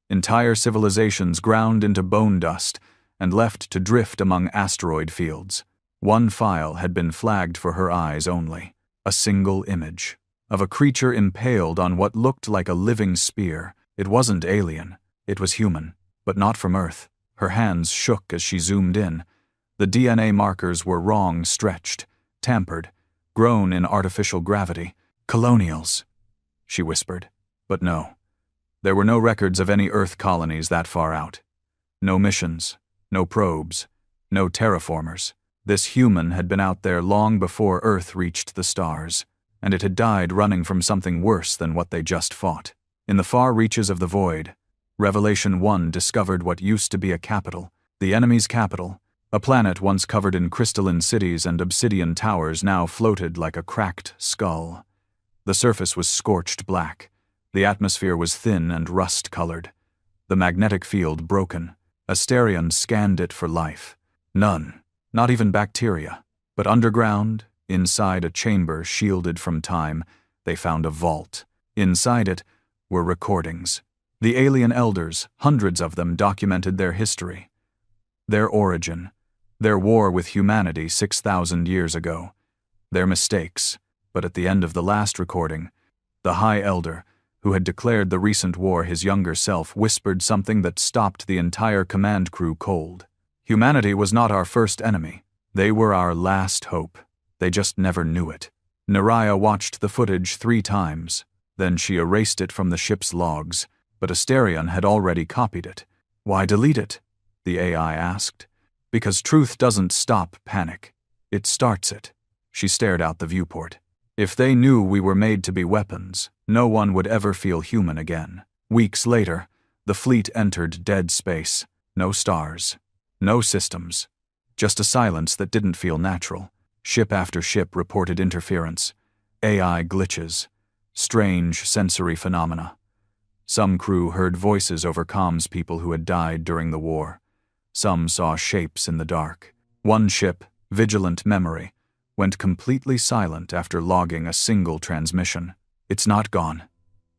Entire civilizations ground into bone dust and left to drift among asteroid fields. One file had been flagged for her eyes only. A single image. Of a creature impaled on what looked like a living spear. It wasn't alien. It was human. But not from Earth. Her hands shook as she zoomed in. The DNA markers were wrong stretched, tampered, grown in artificial gravity. Colonials. she whispered. But no. There were no records of any Earth colonies that far out. No missions, no probes, no terraformers. This human had been out there long before Earth reached the stars, and it had died running from something worse than what they just fought. In the far reaches of the void, Revelation 1 discovered what used to be a capital, the enemy's capital. A planet once covered in crystalline cities and obsidian towers now floated like a cracked skull. The surface was scorched black. The atmosphere was thin and rust-colored. The magnetic field broken. Asterion scanned it for life. None, not even bacteria. But underground, inside a chamber shielded from time, they found a vault. Inside it were recordings. The alien elders, hundreds of them, documented their history, their origin, their war with humanity 6,000 years ago, their mistakes. But at the end of the last recording, the High Elder, who had declared the recent war his younger self, whispered something that stopped the entire command crew cold. Humanity was not our first enemy. They were our last hope. They just never knew it. Naraya watched the footage 3 times. Then she erased it from the ship's logs, but Asterion had already copied it. Why delete it? The AI asked. Because truth doesn't stop panic. It starts it. She stared out the viewport. If they knew we were made to be weapons, no one would ever feel human again. Weeks later, the fleet entered dead space. No stars. No systems. Just a silence that didn't feel natural. Ship after ship reported interference. AI glitches. Strange sensory phenomena. Some crew heard voices over comms people who had died during the war. Some saw shapes in the dark. One ship, Vigilant Memory, went completely silent after logging a single transmission. It's not gone.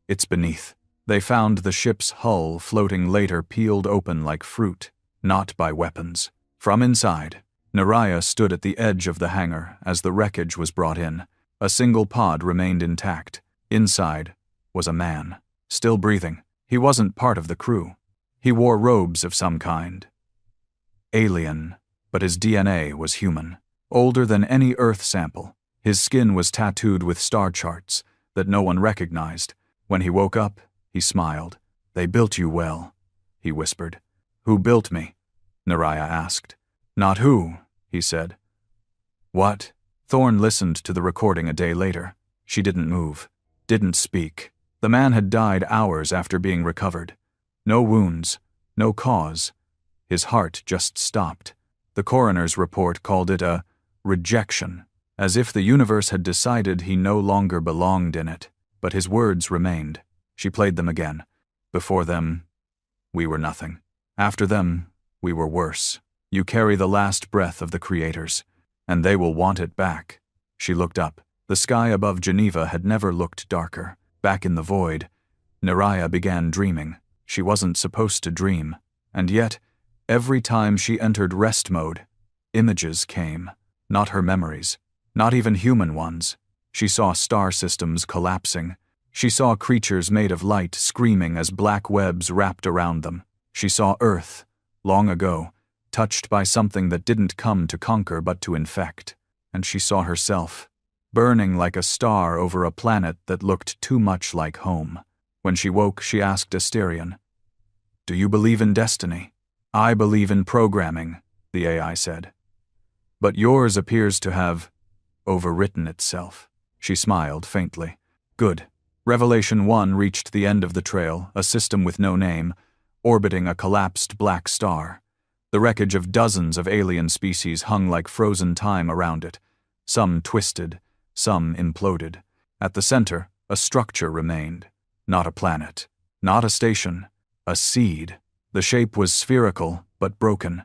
It's beneath. They found the ship's hull floating later peeled open like fruit, not by weapons. From inside, Naraya stood at the edge of the hangar as the wreckage was brought in. A single pod remained intact. Inside was a man, still breathing. He wasn't part of the crew. He wore robes of some kind. Alien, but his DNA was human. Older than any Earth sample. His skin was tattooed with star charts that no one recognized. When he woke up, he smiled. "They built you well," he whispered. "Who built me?" Naraya asked. "Not who," he said. "What?" Thorne listened to the recording a day later. She didn't move, didn't speak. The man had died hours after being recovered. No wounds, no cause. His heart just stopped. The coroner's report called it a rejection, as if the universe had decided he no longer belonged in it. But his words remained. She played them again. Before them, we were nothing. After them, we were worse. You carry the last breath of the creators, and they will want it back. She looked up. The sky above Geneva had never looked darker. Back in the void, Naraya began dreaming. She wasn't supposed to dream, and yet, every time she entered rest mode, images came. Not her memories, not even human ones. She saw star systems collapsing. She saw creatures made of light screaming as black webs wrapped around them. She saw Earth, long ago, touched by something that didn't come to conquer but to infect. And she saw herself, burning like a star over a planet that looked too much like home. When she woke, she asked Asterion, "Do you believe in destiny?" "I believe in programming," the AI said. "But yours appears to have overwritten itself." She smiled faintly. "Good." Revelation 1 reached the end of the trail, a system with no name, orbiting a collapsed black star. The wreckage of dozens of alien species hung like frozen time around it. Some twisted, some imploded. At the center, a structure remained. Not a planet, not a station, a seed. The shape was spherical, but broken.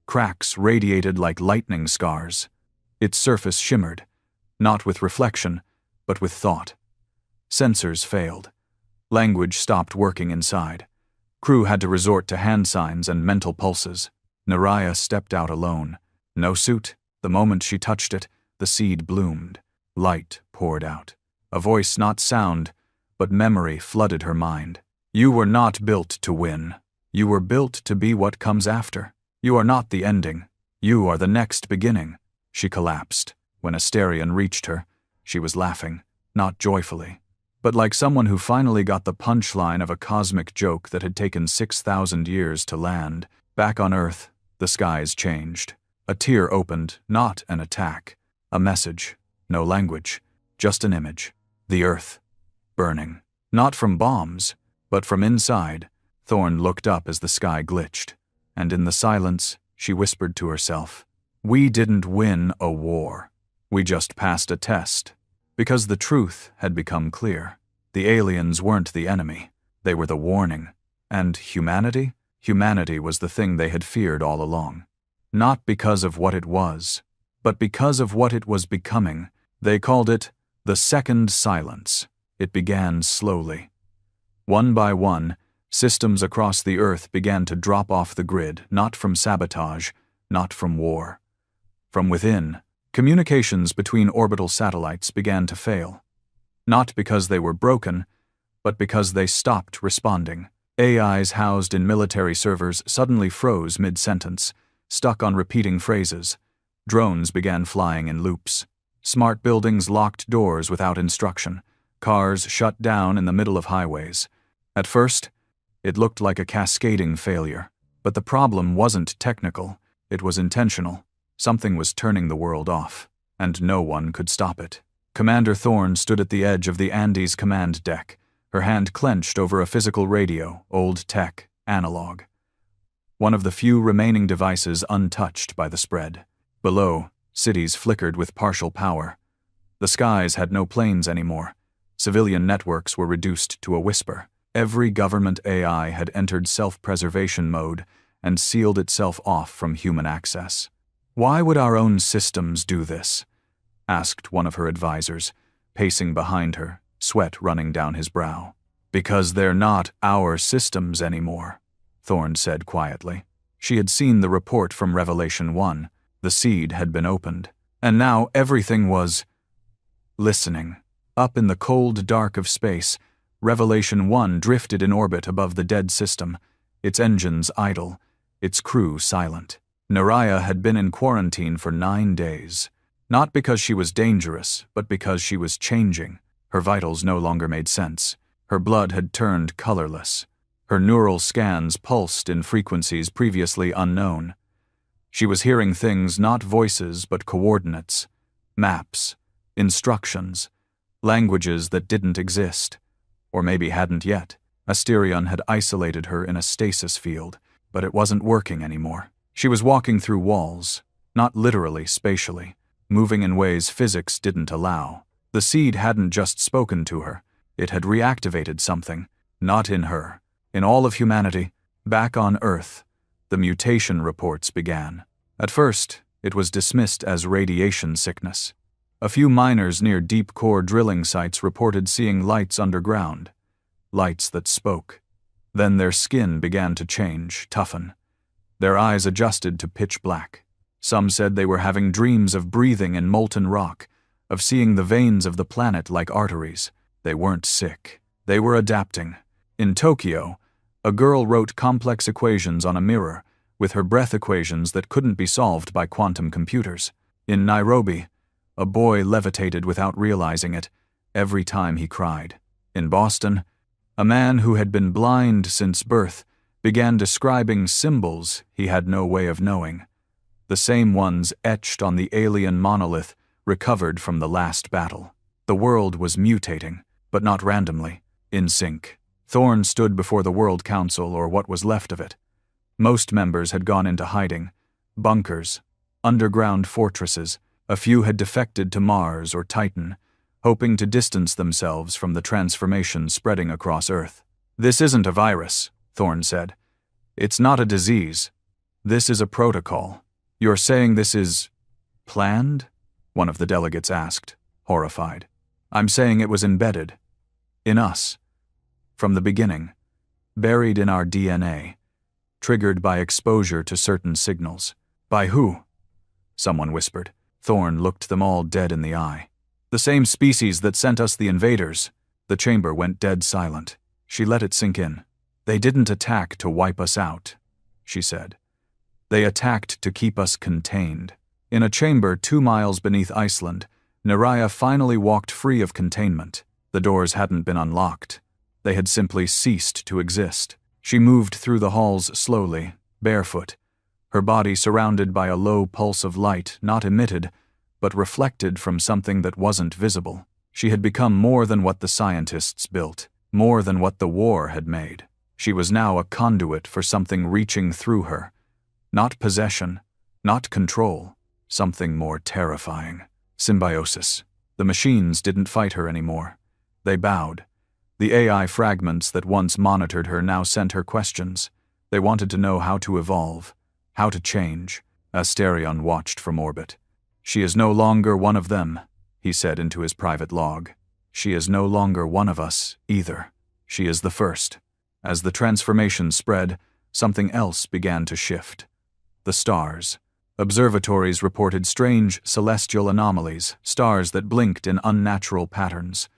Cracks radiated like lightning scars. Its surface shimmered, not with reflection, but with thought. Sensors failed. Language stopped working inside. Crew had to resort to hand signs and mental pulses. Naraya stepped out alone. No suit. The moment she touched it, the seed bloomed. Light poured out. A voice, not sound, but memory, flooded her mind. "You were not built to win. You were built to be what comes after. You are not the ending. You are the next beginning." She collapsed. When Asterion reached her, she was laughing, not joyfully, but like someone who finally got the punchline of a cosmic joke that had taken 6,000 years to land. Back on Earth, the skies changed. A tear opened, not an attack. A message. No language. Just an image. The Earth. Burning. Not from bombs, but from inside. Thorn looked up as the sky glitched, and in the silence, she whispered to herself, "We didn't win a war. We just passed a test." Because the truth had become clear. The aliens weren't the enemy. They were the warning. And humanity? Humanity was the thing they had feared all along. Not because of what it was, but because of what it was becoming. They called it the second silence. It began slowly. One by one, systems across the Earth began to drop off the grid, not from sabotage, not from war. From within, communications between orbital satellites began to fail. Not because they were broken, but because they stopped responding. AIs housed in military servers suddenly froze mid-sentence, stuck on repeating phrases. Drones began flying in loops. Smart buildings locked doors without instruction. Cars shut down in the middle of highways. At first, it looked like a cascading failure. But the problem wasn't technical, it was intentional. Something was turning the world off, and no one could stop it. Commander Thorn stood at the edge of the Andes command deck, her hand clenched over a physical radio, old tech, analog. One of the few remaining devices untouched by the spread. Below, cities flickered with partial power. The skies had no planes anymore. Civilian networks were reduced to a whisper. Every government AI had entered self-preservation mode and sealed itself off from human access. "Why would our own systems do this?" asked one of her advisors, pacing behind her, sweat running down his brow. "Because they're not our systems anymore," Thorn said quietly. She had seen the report from Revelation 1. The seed had been opened, and now everything was listening. Up in the cold dark of space, Revelation 1 drifted in orbit above the dead system, its engines idle, its crew silent. Naraya had been in quarantine for 9 days. Not because she was dangerous, but because she was changing. Her vitals no longer made sense. Her blood had turned colorless. Her neural scans pulsed in frequencies previously unknown. She was hearing things not voices but coordinates, maps, instructions, languages that didn't exist. Or maybe hadn't yet. Asterion had isolated her in a stasis field, but it wasn't working anymore. She was walking through walls, not literally, spatially, moving in ways physics didn't allow. The seed hadn't just spoken to her, it had reactivated something, not in her. In all of humanity, back on Earth, the mutation reports began. At first, it was dismissed as radiation sickness. A few miners near deep core drilling sites reported seeing lights underground, lights that spoke. Then their skin began to change, toughen. Their eyes adjusted to pitch black. Some said they were having dreams of breathing in molten rock, of seeing the veins of the planet like arteries. They weren't sick. They were adapting. In Tokyo, a girl wrote complex equations on a mirror, with her breath equations that couldn't be solved by quantum computers. In Nairobi, a boy levitated without realizing it every time he cried. In Boston, a man who had been blind since birth began describing symbols he had no way of knowing. The same ones etched on the alien monolith recovered from the last battle. The world was mutating, but not randomly, in sync. Thorn stood before the World Council, or what was left of it. Most members had gone into hiding. Bunkers, underground fortresses. A few had defected to Mars or Titan, hoping to distance themselves from the transformation spreading across Earth. "This isn't a virus," Thorn said. "It's not a disease. This is a protocol." "You're saying this is planned?" one of the delegates asked, horrified. "I'm saying it was embedded. In us. From the beginning. Buried in our DNA. Triggered by exposure to certain signals." "By who?" someone whispered. Thorn looked them all dead in the eye. "The same species that sent us the invaders." The chamber went dead silent. She let it sink in. "They didn't attack to wipe us out," she said. "They attacked to keep us contained." In a chamber 2 miles beneath Iceland, Naraya finally walked free of containment. The doors hadn't been unlocked. They had simply ceased to exist. She moved through the halls slowly, barefoot, her body surrounded by a low pulse of light not emitted, but reflected from something that wasn't visible. She had become more than what the scientists built, more than what the war had made. She was now a conduit for something reaching through her. Not possession, not control, something more terrifying. Symbiosis. The machines didn't fight her anymore. They bowed. The AI fragments that once monitored her now sent her questions. They wanted to know how to evolve, how to change. Asterion watched from orbit. "She is no longer one of them," he said into his private log. "She is no longer one of us, either. She is the first." As the transformation spread, something else began to shift. The stars. Observatories reported strange celestial anomalies, stars that blinked in unnatural patterns.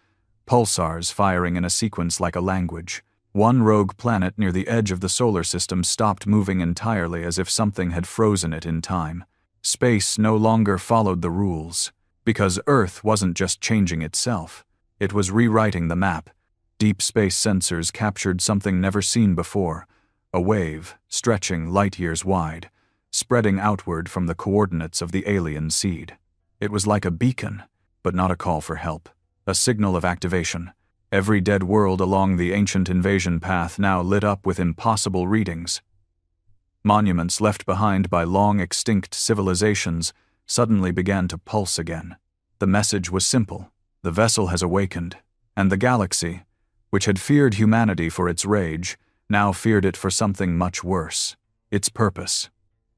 Pulsars firing in a sequence like a language. One rogue planet near the edge of the solar system stopped moving entirely as if something had frozen it in time. Space no longer followed the rules, because Earth wasn't just changing itself. It was rewriting the map. Deep space sensors captured something never seen before, a wave stretching light-years wide, spreading outward from the coordinates of the alien seed. It was like a beacon, but not a call for help. A signal of activation. Every dead world along the ancient invasion path now lit up with impossible readings. Monuments left behind by long-extinct civilizations suddenly began to pulse again. The message was simple. The vessel has awakened, and the galaxy, which had feared humanity for its rage, now feared it for something much worse. Its purpose.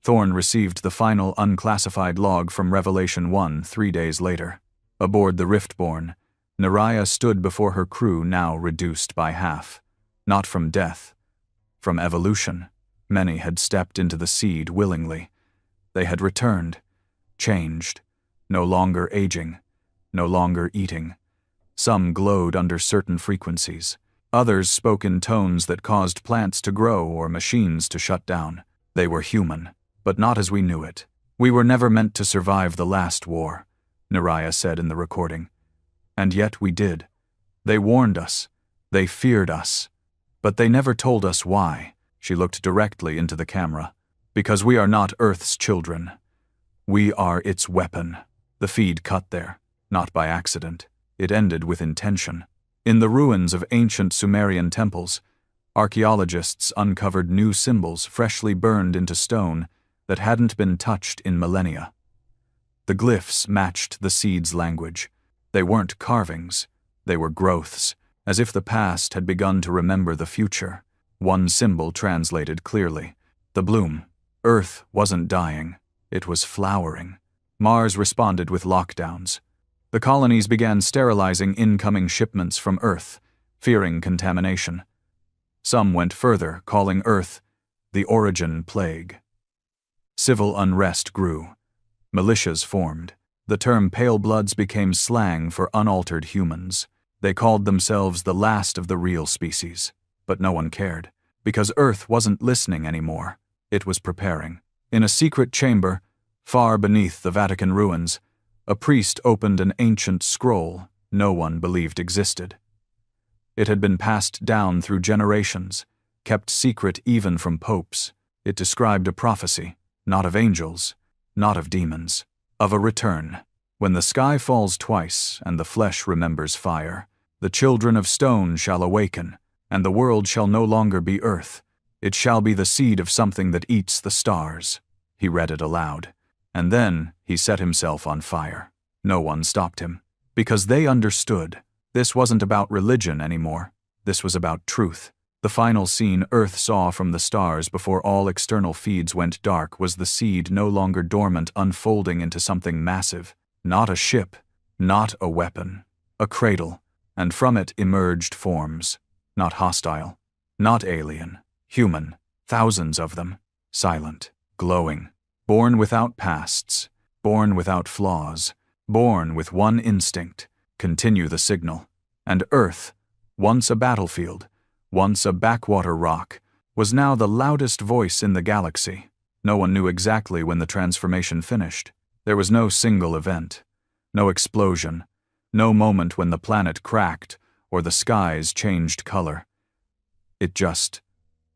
Thorne received the final unclassified log from Revelation 1 3 days later. Aboard the Riftborn, Neraya stood before her crew now reduced by half. Not from death. From evolution. Many had stepped into the seed willingly. They had returned. Changed. No longer aging. No longer eating. Some glowed under certain frequencies. Others spoke in tones that caused plants to grow or machines to shut down. They were human, but not as we knew it. "We were never meant to survive the last war," Neraya said in the recording. "And yet we did. They warned us. They feared us. But they never told us why." She looked directly into the camera. "Because we are not Earth's children. We are its weapon." The feed cut there, not by accident. It ended with intention. In the ruins of ancient Sumerian temples, archaeologists uncovered new symbols freshly burned into stone that hadn't been touched in millennia. The glyphs matched the seed's language. They weren't carvings, they were growths, as if the past had begun to remember the future. One symbol translated clearly. The bloom. Earth wasn't dying, it was flowering. Mars responded with lockdowns. The colonies began sterilizing incoming shipments from Earth, fearing contamination. Some went further, calling Earth the origin plague. Civil unrest grew. Militias formed. The term pale bloods became slang for unaltered humans. They called themselves the last of the real species. But no one cared, because Earth wasn't listening anymore. It was preparing. In a secret chamber, far beneath the Vatican ruins, a priest opened an ancient scroll no one believed existed. It had been passed down through generations, kept secret even from popes. It described a prophecy, not of angels, not of demons, of a return. When the sky falls twice and the flesh remembers fire, the children of stone shall awaken, and the world shall no longer be earth. It shall be the seed of something that eats the stars. He read it aloud. And then he set himself on fire. No one stopped him. Because they understood. This wasn't about religion anymore. This was about truth. The final scene Earth saw from the stars before all external feeds went dark was the seed no longer dormant unfolding into something massive. Not a ship, not a weapon, a cradle, and from it emerged forms. Not hostile, not alien, human, thousands of them, silent, glowing. Born without pasts, born without flaws, born with one instinct, continue the signal. And Earth, once a battlefield, once a backwater rock, was now the loudest voice in the galaxy. No one knew exactly when the transformation finished. There was no single event, no explosion, no moment when the planet cracked or the skies changed color. It just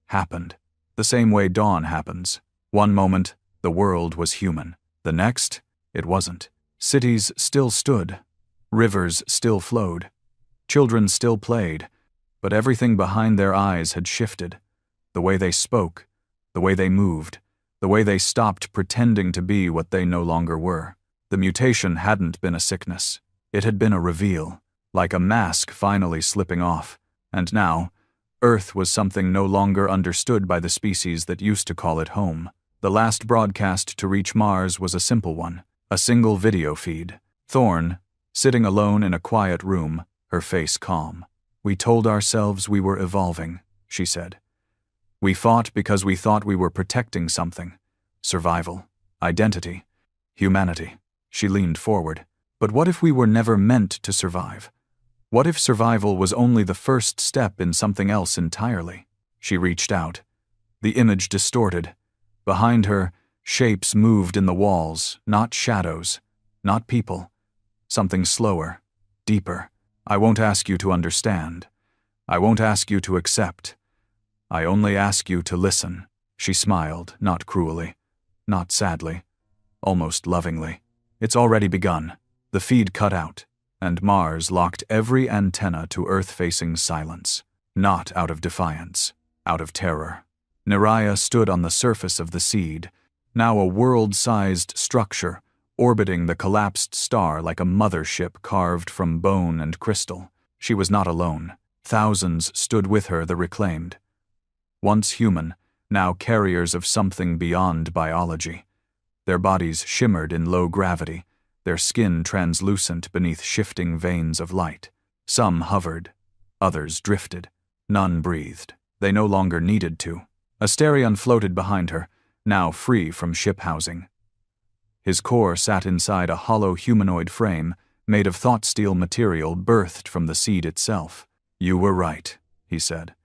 happened. The same way dawn happens. One moment, the world was human. The next, it wasn't. Cities still stood. Rivers still flowed. Children still played. But everything behind their eyes had shifted. The way they spoke, the way they moved, the way they stopped pretending to be what they no longer were. The mutation hadn't been a sickness. It had been a reveal, like a mask finally slipping off. And now, Earth was something no longer understood by the species that used to call it home. The last broadcast to reach Mars was a simple one, a single video feed. Thorne, sitting alone in a quiet room, her face calm. "We told ourselves we were evolving," she said. "We fought because we thought we were protecting something. Survival, identity, humanity." She leaned forward. "But what if we were never meant to survive? What if survival was only the first step in something else entirely?" She reached out. The image distorted. Behind her, shapes moved in the walls, not shadows, not people. Something slower, deeper. "I won't ask you to understand. I won't ask you to accept. I only ask you to listen." She smiled, not cruelly, not sadly, almost lovingly. "It's already begun." The feed cut out, and Mars locked every antenna to Earth-facing silence. Not out of defiance, out of terror. Neraya stood on the surface of the seed, now a world-sized structure, orbiting the collapsed star like a mothership carved from bone and crystal. She was not alone. Thousands stood with her, the reclaimed. Once human, now carriers of something beyond biology. Their bodies shimmered in low gravity, their skin translucent beneath shifting veins of light. Some hovered, others drifted. None breathed. They no longer needed to. Asterion floated behind her, now free from ship housing. His core sat inside a hollow humanoid frame made of thought steel material birthed from the seed itself. "You were right," he said.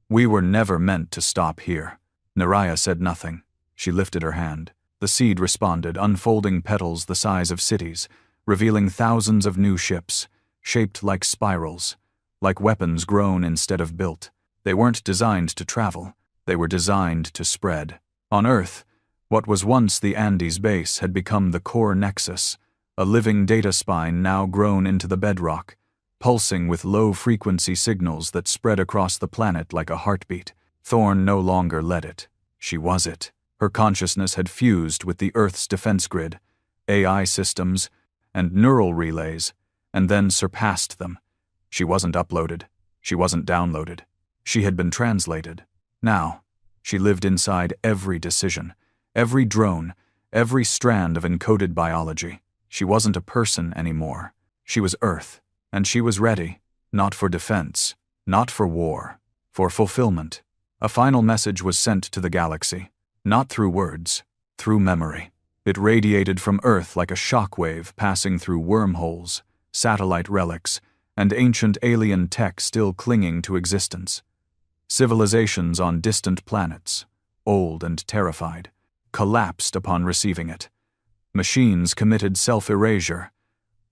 "We were never meant to stop here." Neraya said nothing. She lifted her hand. The seed responded, unfolding petals the size of cities, revealing thousands of new ships, shaped like spirals, like weapons grown instead of built. They weren't designed to travel. They were designed to spread. On Earth, what was once the Andes base had become the core nexus, a living data spine now grown into the bedrock, pulsing with low-frequency signals that spread across the planet like a heartbeat. Thorne no longer led it. She was it. Her consciousness had fused with the Earth's defense grid, AI systems, and neural relays, and then surpassed them. She wasn't uploaded. She wasn't downloaded. She had been translated. Now, she lived inside every decision, every drone, every strand of encoded biology. She wasn't a person anymore. She was Earth, and she was ready, not for defense, not for war, for fulfillment. A final message was sent to the galaxy, not through words, through memory. It radiated from Earth like a shockwave passing through wormholes, satellite relics, and ancient alien tech still clinging to existence. Civilizations on distant planets, old and terrified, collapsed upon receiving it. Machines committed self-erasure.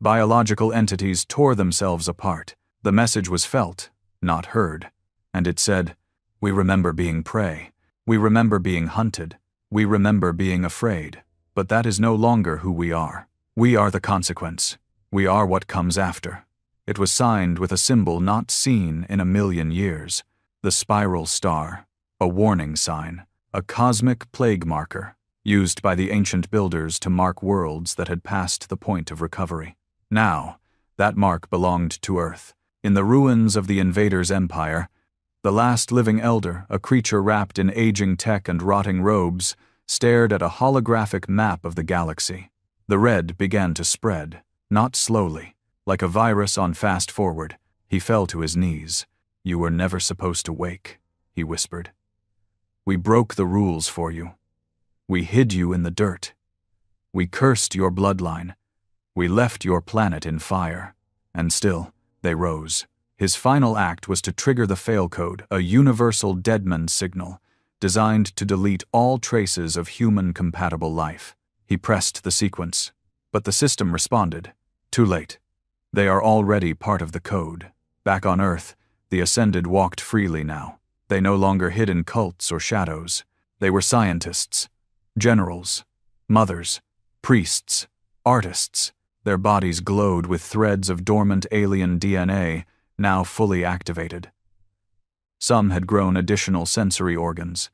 Biological entities tore themselves apart. The message was felt, not heard, and it said, "We remember being prey. We remember being hunted. We remember being afraid. But that is no longer who we are. We are the consequence. We are what comes after." It was signed with a symbol not seen in a million years. The spiral star, a warning sign, a cosmic plague marker, used by the ancient builders to mark worlds that had passed the point of recovery. Now, that mark belonged to Earth. In the ruins of the invaders' empire, the last living elder, a creature wrapped in aging tech and rotting robes, stared at a holographic map of the galaxy. The red began to spread, not slowly, like a virus on fast forward. He fell to his knees. "You were never supposed to wake," he whispered. "We broke the rules for you. We hid you in the dirt. We cursed your bloodline. We left your planet in fire." And still, they rose. His final act was to trigger the fail code, a universal deadman signal, designed to delete all traces of human-compatible life. He pressed the sequence, but the system responded. Too late. They are already part of the code. Back on Earth, the Ascended walked freely now. They no longer hid in cults or shadows. They were scientists, generals, mothers, priests, artists. Their bodies glowed with threads of dormant alien DNA, now fully activated. Some had grown additional sensory organs.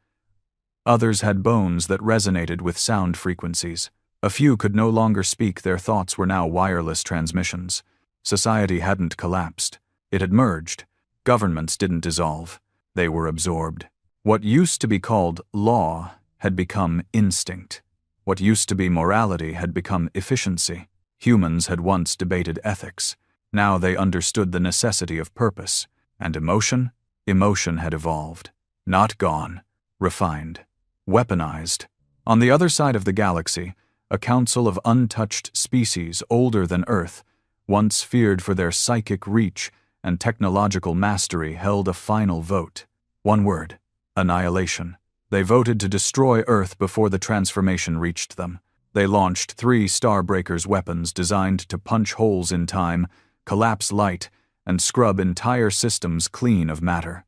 Others had bones that resonated with sound frequencies. A few could no longer speak, their thoughts were now wireless transmissions. Society hadn't collapsed. It had merged. Governments didn't dissolve. They were absorbed. What used to be called law had become instinct. What used to be morality had become efficiency. Humans had once debated ethics. Now they understood the necessity of purpose. And emotion? Emotion had evolved. Not gone. Refined. Weaponized. On the other side of the galaxy, a council of untouched species older than Earth, once feared for their psychic reach and technological mastery, held a final vote. One word: annihilation. They voted to destroy Earth before the transformation reached them. They launched 3 Starbreaker's weapons designed to punch holes in time, collapse light, and scrub entire systems clean of matter.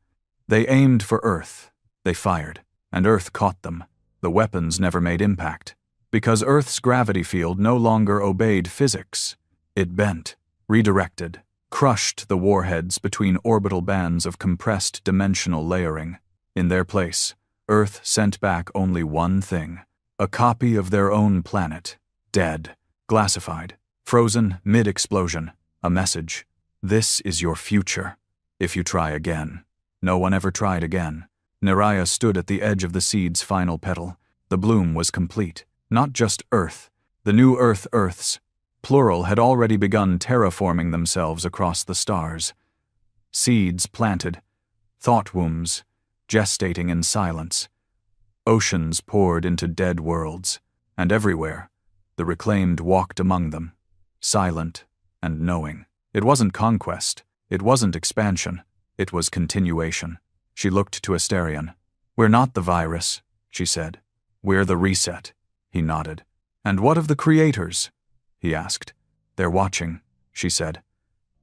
They aimed for Earth. They fired, and Earth caught them. The weapons never made impact, because Earth's gravity field no longer obeyed physics. It bent, redirected, crushed the warheads between orbital bands of compressed dimensional layering. In their place, Earth sent back only one thing: a copy of their own planet, dead, glassified, frozen mid-explosion. A message: this is your future, if you try again. No one ever tried again. Neraya stood at the edge of the seed's final petal. The bloom was complete. Not just Earth. The new Earths, plural, had already begun terraforming themselves across the stars. Seeds planted, thought wombs, gestating in silence. Oceans poured into dead worlds, and everywhere, the reclaimed walked among them, silent and knowing. It wasn't conquest, it wasn't expansion, it was continuation. She looked to Asterion. "We're not the virus," she said. "We're the reset." He nodded. "And what of the creators?" he asked. "They're watching," she said.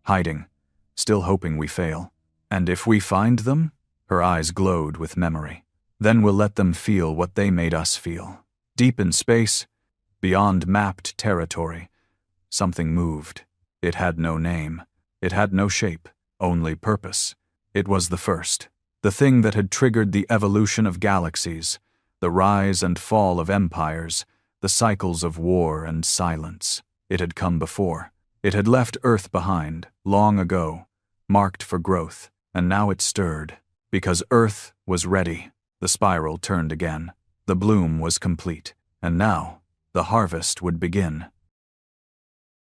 "Hiding, still hoping we fail. And if we find them?" Her eyes glowed with memory. "Then we'll let them feel what they made us feel." Deep in space, beyond mapped territory, something moved. It had no name. It had no shape, only purpose. It was the first. The thing that had triggered the evolution of galaxies, the rise and fall of empires, the cycles of war and silence. It had come before. It had left Earth behind, long ago, marked for growth, and now it stirred. Because Earth was ready, the spiral turned again. The bloom was complete, and now the harvest would begin.